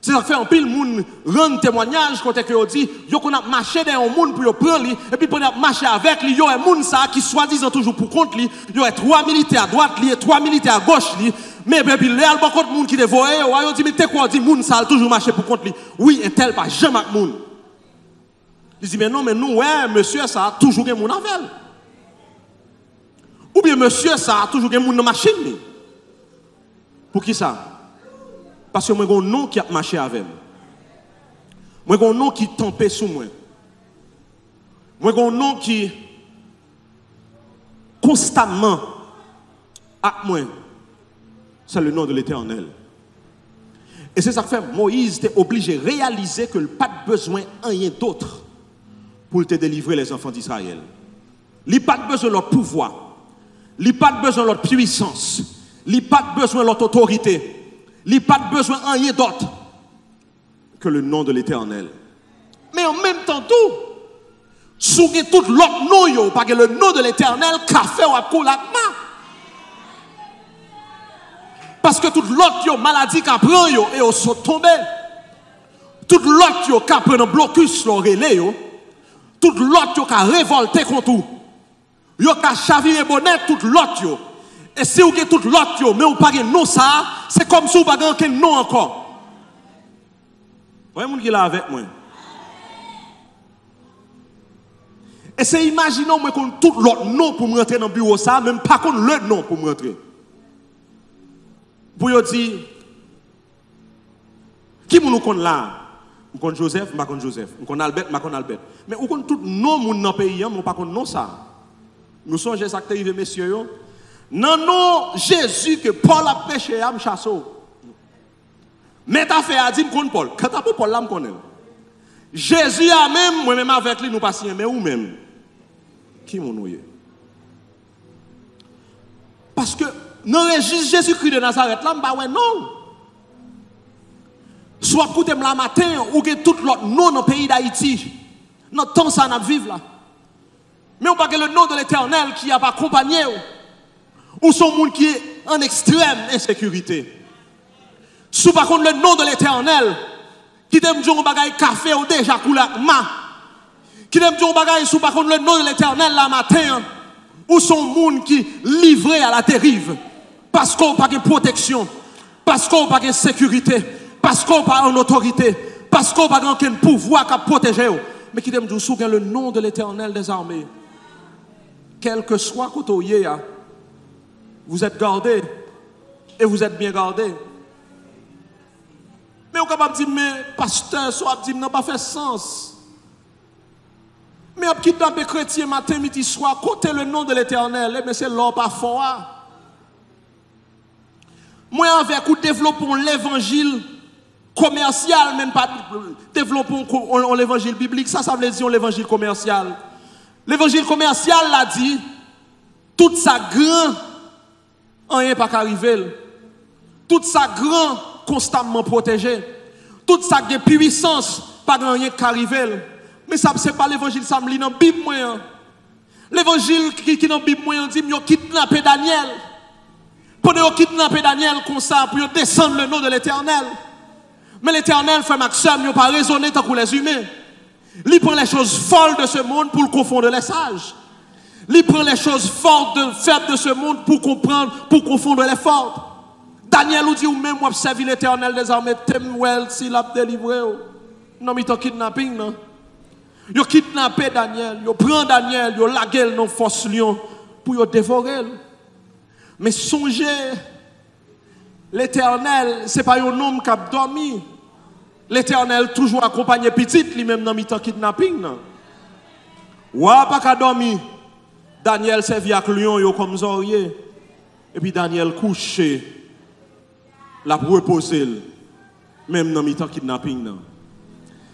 C'est ça fait un pile moun rend témoignage quand que dit yo qu'on a marché dans un monde pour yo prendre lui et puis pour marcher avec lui yo un monde ça qui soi-disant toujours pour compte lui, yo a 3 militaires à droite lui et 3 militaires à gauche lui. Mais puis là beaucoup de monde qui dévoie yo dit mais t'es quoi dit moun ça toujours marcher pour compte lui. Oui, un tel pas jamais moun. Il dit mais non mais nous ouais monsieur ça a toujours un moun avec. Ou bien monsieur ça a toujours un moun dans machine lui. Pour qui ça? Parce que moi, j'ai un nom qui a marché avec moi. Moi, j'ai un nom qui tempé sous moi. Moi, j'ai un nom qui constamment avec moi. C'est le nom de l'Éternel. Et c'est ça que fait Moïse était obligé de réaliser que pas besoin de rien d'autre pour te délivrer les enfants d'Israël. Il n'y a pas besoin de leur pouvoir. Il n'y a pas besoin de leur puissance. Il n'y a pas besoin de leur autorité. Il n'y a pas besoin de rien d'autre que le nom de l'Éternel. Mais en même temps, tout, sous tout l'autre nom, parce que le nom de l'Éternel, café ou akoulakma. Parce que tout l'autre maladie qui prend et au sont tombé. Tout l'autre qui prend un blocus sur relais. Tout l'autre qui a révolté contre tout. Yo qui a chaviré bonnet tout l'autre. Et si vous avez tout l'autre, mais vous n'avez pas de nom, c'est comme si vous n'avez pas de nom encore. Vous voyez qui est là avec moi? Et c'est imaginons moi qu'on tout l'autre nom pour me rentrer dans le bureau, ça, même pas qu'on le nom pour me rentrer. Pour vous dire, qui nous connaît là? Nous connaît Joseph, nous connaît Joseph. Nous connaît Albert, nous connaît Albert. Mais vous connaît tout nom dans le pays, nous pas connaît nom ça. Nous songez ça qui est arrivé, messieurs. Non, non, Jésus que Paul a péché à me chasser. Mais t'as fait à dire qu'on Paul. Quand t'as Paul là, me connaît. Jésus a même, moi-même avec lui, nous passons, mais ou même. Qui m'ont noué? Parce que dans le registre Jésus-Christ de Nazareth, là, je non. Soit écoutez la matin, ou que tout l'autre nom dans le pays d'Haïti. Notre temps, ça n'a vivre là. Mais on pas que le nom de l'Éternel qui a pas accompagné ou son monde qui est en extrême insécurité. Sous par contre le nom de l'Éternel qui t'aime dire un bagage café ou déjà couleur ma qui t'aime dire un bagage sous par contre le nom de l'Éternel la matin ou son monde qui livré à la dérive parce qu'on pas de protection, parce qu'on pas de sécurité, parce qu'on pas en autorité, parce qu'on pas aucun pouvoir qui protéger mais qui t'aime dire sous le nom de l'Éternel des armées. Quel que soit côté vous êtes gardés et vous êtes bien gardés. Mais on est capable de dire, mais pasteur, soit dit, n'a pas fait sens. Mais on kidnappe chrétien matin, midi, soir, côté le nom de l'Éternel, mais c'est l'or pas fort. Moi, avec vous développons l'évangile commercial, même pas développons l'évangile biblique, ça veut dire l'évangile commercial. L'évangile commercial l'a dit, tout ça grand, rien pas qu'arriver. Tout ça grand, constamment protégé. Tout ça de puissance, pas rien qu'arriver. Mais ça, c'est pas l'évangile, ça me lit dans la Bible. L'évangile qui dans la Bible, on dit, ils ont kidnappé Daniel. Pendant qu'ils ont kidnappé Daniel comme ça, pour descendre le nom de l'Éternel. Mais l'Éternel, frère Maxime, ils n'ont pas raisonné tant que les humains. Il prend les choses folles de ce monde pour le confondre les sages. Il prend les choses fortes, faibles de ce monde pour comprendre, pour confondre les fortes. Daniel ou dit ou même moi servi l'Éternel des armées, Temuel s'il a délivré. Non mais il kidnapping non. Yo kidnappé Daniel, yo prend Daniel, yo lagué dans force lion pour yo dévorer. Mais songez l'Éternel, c'est pas un homme qui a dormi. L'Éternel toujours accompagné petite lui-même dans mi-temps kidnapping non. Wa pas qu'à dormir. Daniel servi avec lion yo comme zorier. Et puis Daniel couché la pour reposer même dans mi-temps kidnapping non.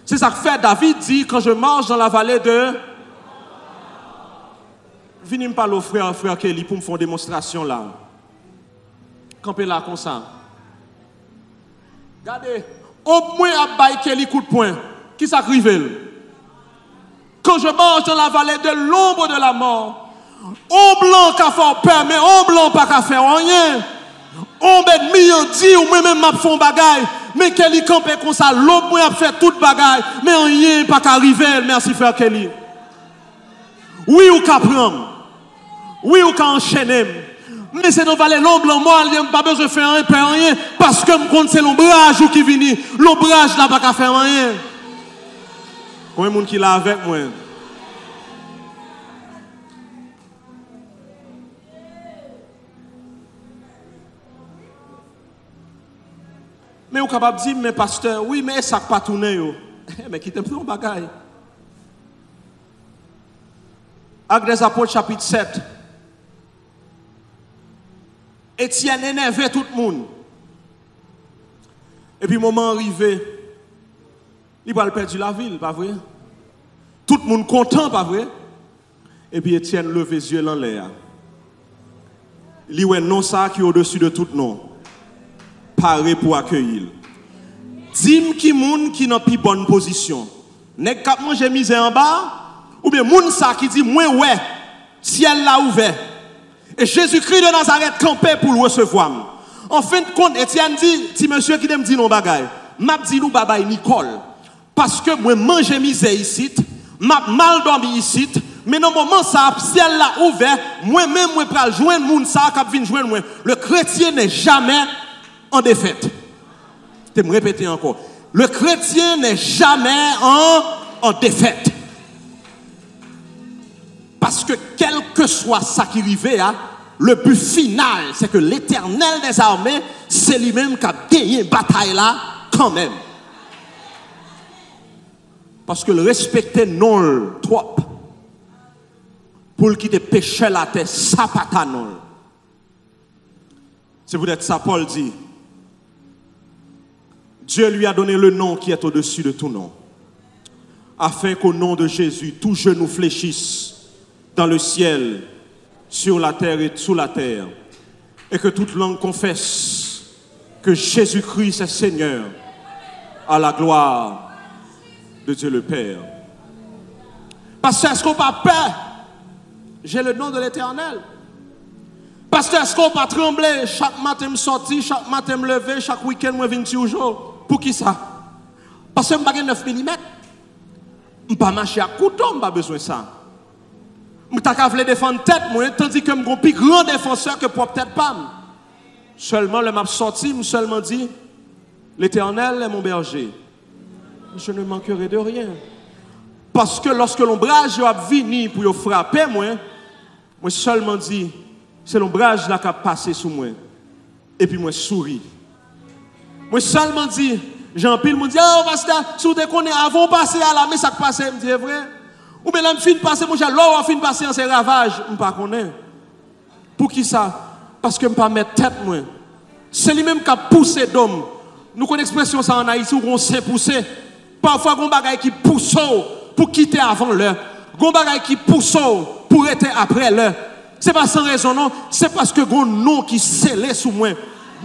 C'est ça que fait David dit quand je marche dans la vallée de venez me parler au frère Kelly pour me faire une démonstration là. Campez là comme ça. Regardez, au moins à bailler Kelly coup de poing. Qui s'arrive? Quand je marche dans la vallée de l'ombre de la mort, on blanc qu'a fait peur, mais on blanc pas qu'à faire rien. On ennemi on dit ou moi même m'a font bagaille, mais Kelly campé comme ça, l'autre moi a fait toute bagaille, mais rien pas qu'arriver. Merci frère Kelly. Oui ou qu'à prendre. Oui ou qu'à enchaîner. Mais c'est dans vallée l'ombre blanc moi, il pas besoin de faire rien parce que me compte c'est l'ombrage ou qui vient. L'ombrage n'a pas qu'à faire rien. Combien de monde qui l'a avec moi? Mais on est capable de dire, mais pasteur, oui, mais ça n'a pas tourné. Mais qui t'aime ton bagaille? Actes des Apôtres, chapitre 7. Étienne énervé tout le monde. Et puis, moment arrivé, il va perdre la ville, pas vrai? Tout le monde content, pas vrai? Et puis, Étienne leve les yeux dans l'air. Il dit, ouais, non, ça qui est au-dessus de tout nom. Paré pour accueillir. Dis-moi qui moun qui n'a plus bonne position. N'est qu'à manger misère en bas, ou bien moun ça qui dit, moi, ouais, ciel là ouvert. Et Jésus-Christ de Nazareth campé pour le recevoir. En fin de compte, Étienne dit, si monsieur qui me dit non bagaille, m'a dit nous babay Nicole. Parce que moi manger misère ici, m'a mal dormi ici, mais dans le moment ça, ciel là ouvert, moi-même moi pral joindre moun ça qui vient joindre moi. Le chrétien n'est jamais en défaite. Je vais me répéter encore. Le chrétien n'est jamais en défaite. Parce que quel que soit ça qui arrive, le but final, c'est que l'Éternel des armées, c'est lui-même qui a gagné une bataille là, quand même. Parce que le respecter non trop, pour le quitter péché la terre, ça pas ta non. C'est peut-être ça Paul dit. Dieu lui a donné le nom qui est au-dessus de tout nom, afin qu'au nom de Jésus, tout genou fléchisse dans le ciel, sur la terre et sous la terre, et que toute langue confesse que Jésus-Christ est Seigneur, à la gloire de Dieu le Père. Parce que est-ce qu'on n'a pas peur? J'ai le nom de l'Éternel. Parce que est-ce qu'on n'a pas tremblé? Chaque matin me sorti, chaque matin me lever, chaque week-end me venir toujours. Pour qui ça? Parce que je n'ai pas 9 mm. Je n'ai pas marché à couteau, je n'ai pas besoin de ça. Je n'ai pas défendre tête, moi, tandis que je suis un plus grand défenseur que pour peut-être pas. Seulement, le m'a sorti, je me seulement dit, l'Éternel est mon berger. Je ne manquerai de rien. Parce que lorsque l'ombrage a venu pour frapper, moi seulement dit, c'est l'ombrage là qui a passé sous moi. Et puis moi souris. Moi seulement dit, Jean-Pile me dit, oh pasteur, si vous connaissez avant de passer à la mais ça passe, me dit vrai. Ou bien là, je fin passer, moi j'ai l'or fin passer en ces ravages, je ne pas connais. Pour qui ça? Parce que je ne pas mettre tête moi. C'est lui-même qui a poussé d'homme. Nous connaissons l'expression ça en Haïti où on s'est poussé. Parfois on bagaille qui pousse pour quitter avant l'heure. On bagaille qui pousse pour être après l'heure. C'est pas sans raison non, c'est parce que un nom qui scellé sous moi.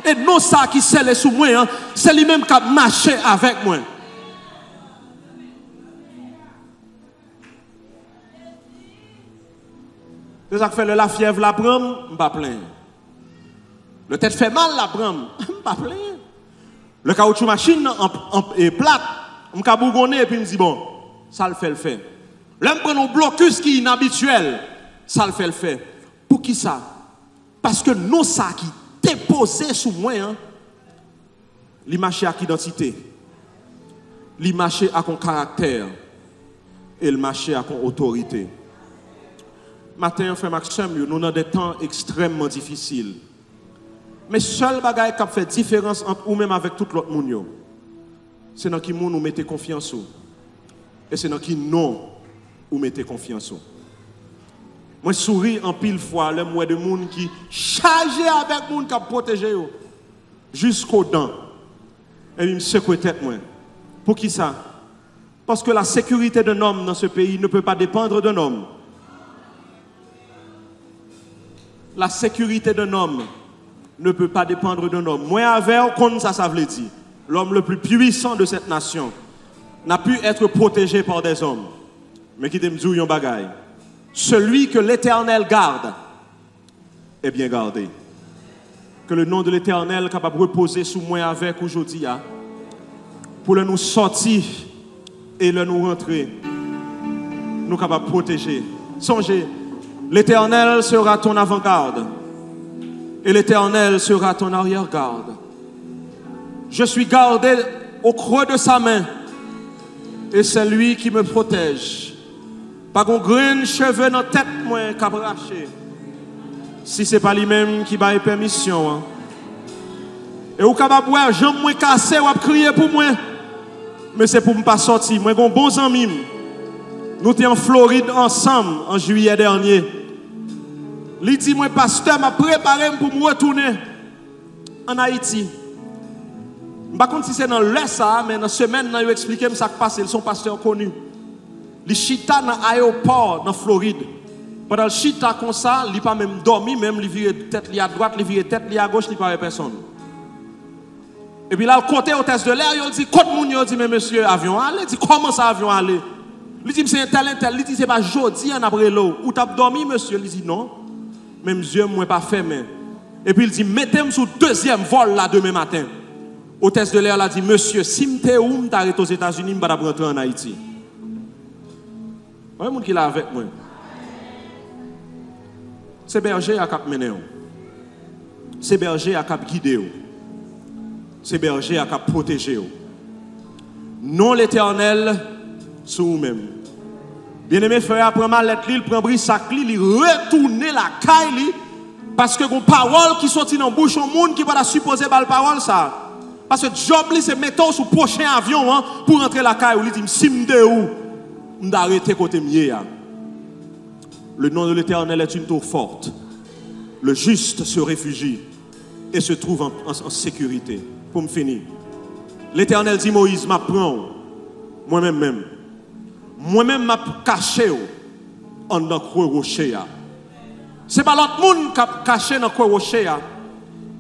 Et non ça qui scellé sous moi, hein, c'est lui-même qui a marché avec moi. C'est ça que fait la fièvre la prendre, je ne pas plein. Le tête fait mal la prendre, je ne pas plein. Le caoutchouc machine est plate, je me bougonner et puis je me dis bon, ça le fait. Là je prends un blocus qui est inhabituel, ça le fait. Pour qui ça? Parce que non ça qui déposé sous moi, hein, il marche avec identité, il marche avec un caractère et il marche avec une autorité. Matin, frère Maxime, nous avons des temps extrêmement difficiles. Mais seul bagage qui fait différence entre nous même avec tout l'autre monde, c'est dans qui nous mettez confiance. Et c'est dans qui non nous mettez confiance. Moi, je souris en pile fois, le moi de monde qui chargé avec monde qui a protégé jusqu'aux dents. Et il me secoue tête moi. Pour qui ça? Parce que la sécurité d'un homme dans ce pays ne peut pas dépendre d'un homme. La sécurité d'un homme ne peut pas dépendre d'un homme. Moi, avec, comme ça veut dire, l'homme le plus puissant de cette nation n'a pu être protégé par des hommes. Mais qui t'aime dire un bagaille. Celui que l'Éternel garde est bien gardé. Que le nom de l'Éternel est capable de reposer sous moi avec aujourd'hui, pour le nous sortir et le nous rentrer, nous capables de protéger. Songez, l'Éternel sera ton avant-garde et l'Éternel sera ton arrière-garde. Je suis gardé au creux de sa main et c'est lui qui me protège. Pas qu'on grain de cheveux dans la tête moi qui a braché. Si ce n'est pas lui-même qui m'a permission. Hein. Et ou capable voir jambe moi cassé ou crier pour moi. Mais c'est pour me pas sortir. Moi j'ai bons amis. Nous étions en Floride ensemble en juillet dernier. Il dit moi pasteur m'a préparé pour me retourner en Haïti. Je ne sais pas si c'est dans l'Est, mais dans la semaine, il a expliqué ce qui s'est passé. Ils sont pasteurs connus. Les chita dans l'aéroport dans Floride. Pendant le chita comme ça, il n'a pas même dormi, même il vire tête à droite, il vire tête à gauche, il n'a pas personne. Et puis là, le côté hôtesse de l'air, il dit, côté moun, il dit, mais monsieur, avion aller? Il dit, comment ça avion aller? Il dit, c'est un tel, il dit, c'est pas jodi, en après l'eau. Ou t'as dormi, monsieur? Il dit, non. Même yeux, moi, pas fermé. Et puis il dit, mettez-moi sur le deuxième vol là demain matin. Hôtesse de l'air, elle a dit, monsieur, si m'te ou m'arrête aux États-Unis, je vais rentrer en Haïti. Il y a un monde qui est avec moi. C'est berger à cap mener. C'est berger à cap guider. C'est berger à cap protéger. Non l'Éternel sur vous-même. Bien-aimé frère, prend ma lettre, il prend brissac, il retourne la caille parce que une parole qui sortit dans la bouche au monde qui va supposer la parole ça. Parce que job c'est mettons sur le prochain avion hein, pour rentrer la caille. Il dit si m'de où m'arrêter côté mieux. Le nom de l'Éternel est une tour forte. Le juste se réfugie et se trouve en sécurité. Pour me finir. L'Éternel dit Moïse, m'apprends moi-même. Moi-même m'a caché en dans le rocher. Ce n'est pas l'autre monde qui a caché dans le rocher.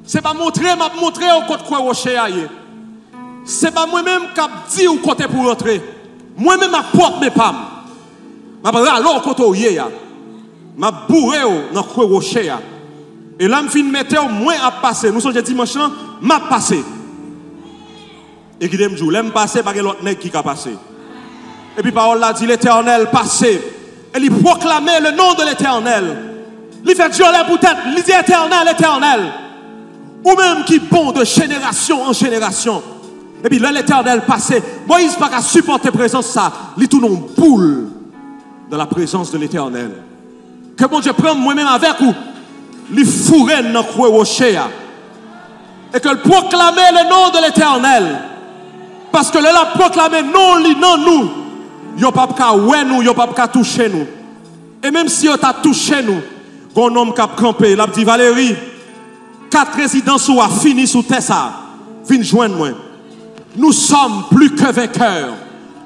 Ce n'est pas montrer au côté rocher. Ce n'est pas moi-même qui a dit au côté pour rentrer. Moi-même, je porte mes pommes. Je vais aller au côté où je suis. Je vais bourrer dans le rocher. Et là, je vais mettre moins à passer. Nous sommes dimanche, je vais passer. Et qui dit, je vais passer parce que l'autre nègre qui a passé. Et puis, parole là dit, l'Éternel passé. Et il proclamait le nom de l'Éternel. Il fait Dieu pour tête. Il dit Éternel, Éternel. Ou même qui bon de génération en génération. Et puis là, l'Éternel passé. Moïse n'a pas supporter la présence ça. Il tourne en boule dans la présence de l'Éternel. Que bon Dieu prenne moi-même avec vous. Il fourrait dans le rocher. Et que le proclamer le nom de l'Éternel. Parce que là, proclamer non, nous. Yo pas qu'à ouais nous, yo pas qu'à toucher nous. Et même si yo t'a touché nous, un homme qui a campé, il a dit Valérie, 4 résidents sont fini sous Tessa. Viens joindre moi. Nous sommes plus que vainqueurs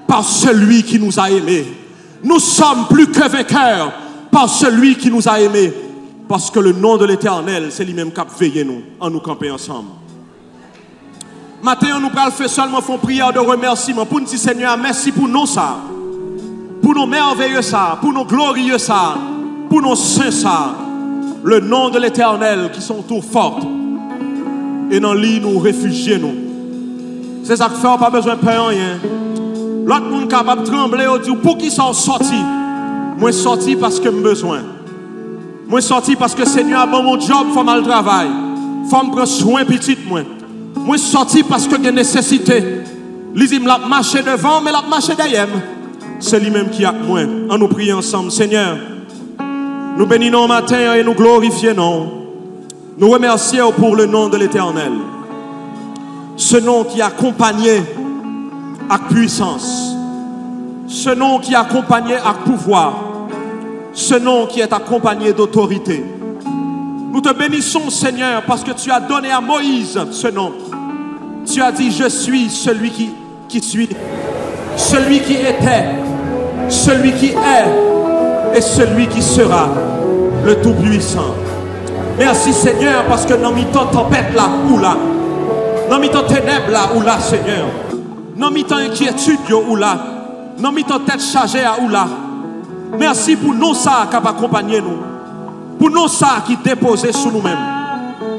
par celui qui nous a aimés. Nous sommes plus que vainqueurs par celui qui nous a aimés. Parce que le nom de l'Éternel, c'est lui-même qui a veillé nous, en nous camper ensemble. Maintenant, nous allons faire seulement une prière de remerciement pour nous dire Seigneur, merci pour nous ça. Pour nos merveilleux ça, pour nos glorieux ça, pour nos saints ça, le nom de l'Éternel qui sont tout fortes. Et dans l'île nous réfugier nous. C'est ça que fait, pas besoin de payer rien. L'autre monde capable de trembler, on dit pour qui sont sortis. Moi sorti parce que j'ai besoin. Moi sorti parce que Seigneur a bon mon job, faut mal travail. Faut me prendre soin petit moi. Moi sorti parce que j'ai nécessité. Les m'a marché devant, mais l'a marché derrière. C'est lui-même qui a moi. On nous prie ensemble. Seigneur, nous bénissons matin et nous glorifions. Nous remercions pour le nom de l'Éternel. Ce nom qui est accompagné avec puissance. Ce nom qui est accompagné avec pouvoir. Ce nom qui est accompagné d'autorité. Nous te bénissons, Seigneur, parce que tu as donné à Moïse ce nom. Tu as dit, je suis celui qui suis, celui qui était, celui qui est et celui qui sera, le Tout-Puissant. Merci, Seigneur, parce que dans mi-temps tempête là ou là, dans mi-temps ténèbres là ou là, Seigneur, dans mi-temps inquiétude ou là, dans mi-temps tête chargée ou là. Merci pour nous ça qui accompagné nous, pour nous ça qui déposé sur nous-mêmes.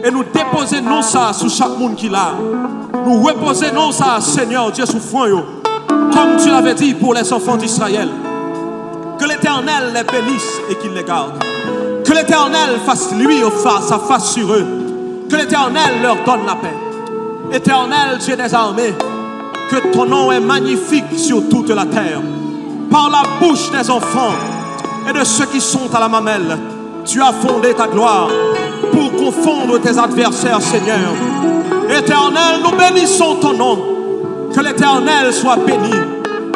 Et nous déposer non ça sur chaque monde qui l'a. Nous reposer non ça, Seigneur Dieu, sous front, comme tu l'avais dit pour les enfants d'Israël. Que l'Éternel les bénisse et qu'il les garde. Que l'Éternel fasse lui sa face sur eux. Que l'Éternel leur donne la paix. Éternel Dieu des armées, que ton nom est magnifique sur toute la terre. Par la bouche des enfants et de ceux qui sont à la mamelle, tu as fondé ta gloire pour confondre tes adversaires, Seigneur. Éternel, nous bénissons ton nom. Que l'Éternel soit béni.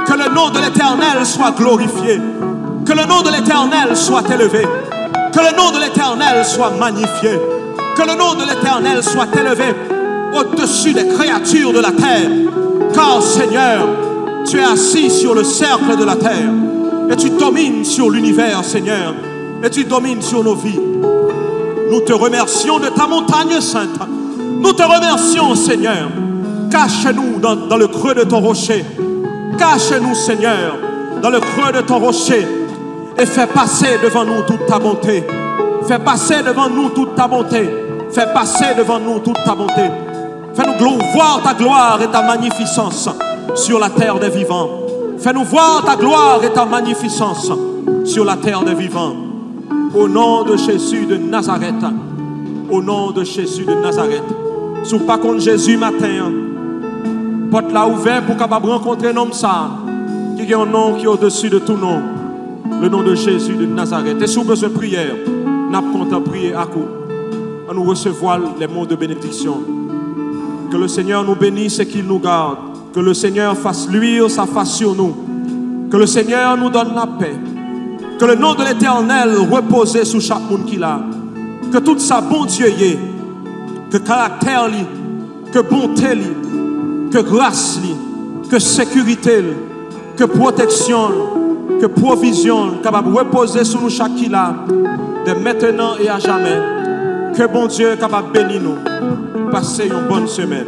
Que le nom de l'Éternel soit glorifié. Que le nom de l'Éternel soit élevé. Que le nom de l'Éternel soit magnifié. Que le nom de l'Éternel soit élevé au-dessus des créatures de la terre. Car, Seigneur, tu es assis sur le cercle de la terre. Et tu domines sur l'univers, Seigneur. Et tu domines sur nos vies. Nous te remercions de ta montagne sainte. Nous te remercions, Seigneur. Cache-nous dans le creux de ton rocher. Cache-nous, Seigneur, dans le creux de ton rocher. Et fais passer devant nous toute ta bonté. Fais passer devant nous toute ta bonté. Fais passer devant nous toute ta bonté. Fais-nous voir ta gloire et ta magnificence sur la terre des vivants. Fais-nous voir ta gloire et ta magnificence sur la terre des vivants. Au nom de Jésus de Nazareth. Au nom de Jésus de Nazareth. Sous pas contre Jésus matin. Porte la ouvert pour capable rencontrer un homme ça. Qui a un nom qui est au-dessus de tout nom. Le nom de Jésus de Nazareth. Et si vous avez besoin de prière, n'a pas compte à prier à coup. À nous recevoir les mots de bénédiction. Que le Seigneur nous bénisse et qu'il nous garde. Que le Seigneur fasse luire sa face sur nous. Que le Seigneur nous donne la paix. Que le nom de l'Éternel repose sur chaque monde qui l'a. Que tout ça, bon Dieu, y est. Que caractère, li, que bonté, li, que grâce, li, que sécurité, li, que protection, que provision, capable de reposer sur nous chaque qui l'a, de maintenant et à jamais. Que bon Dieu capable de bénir nous. Passez une bonne semaine.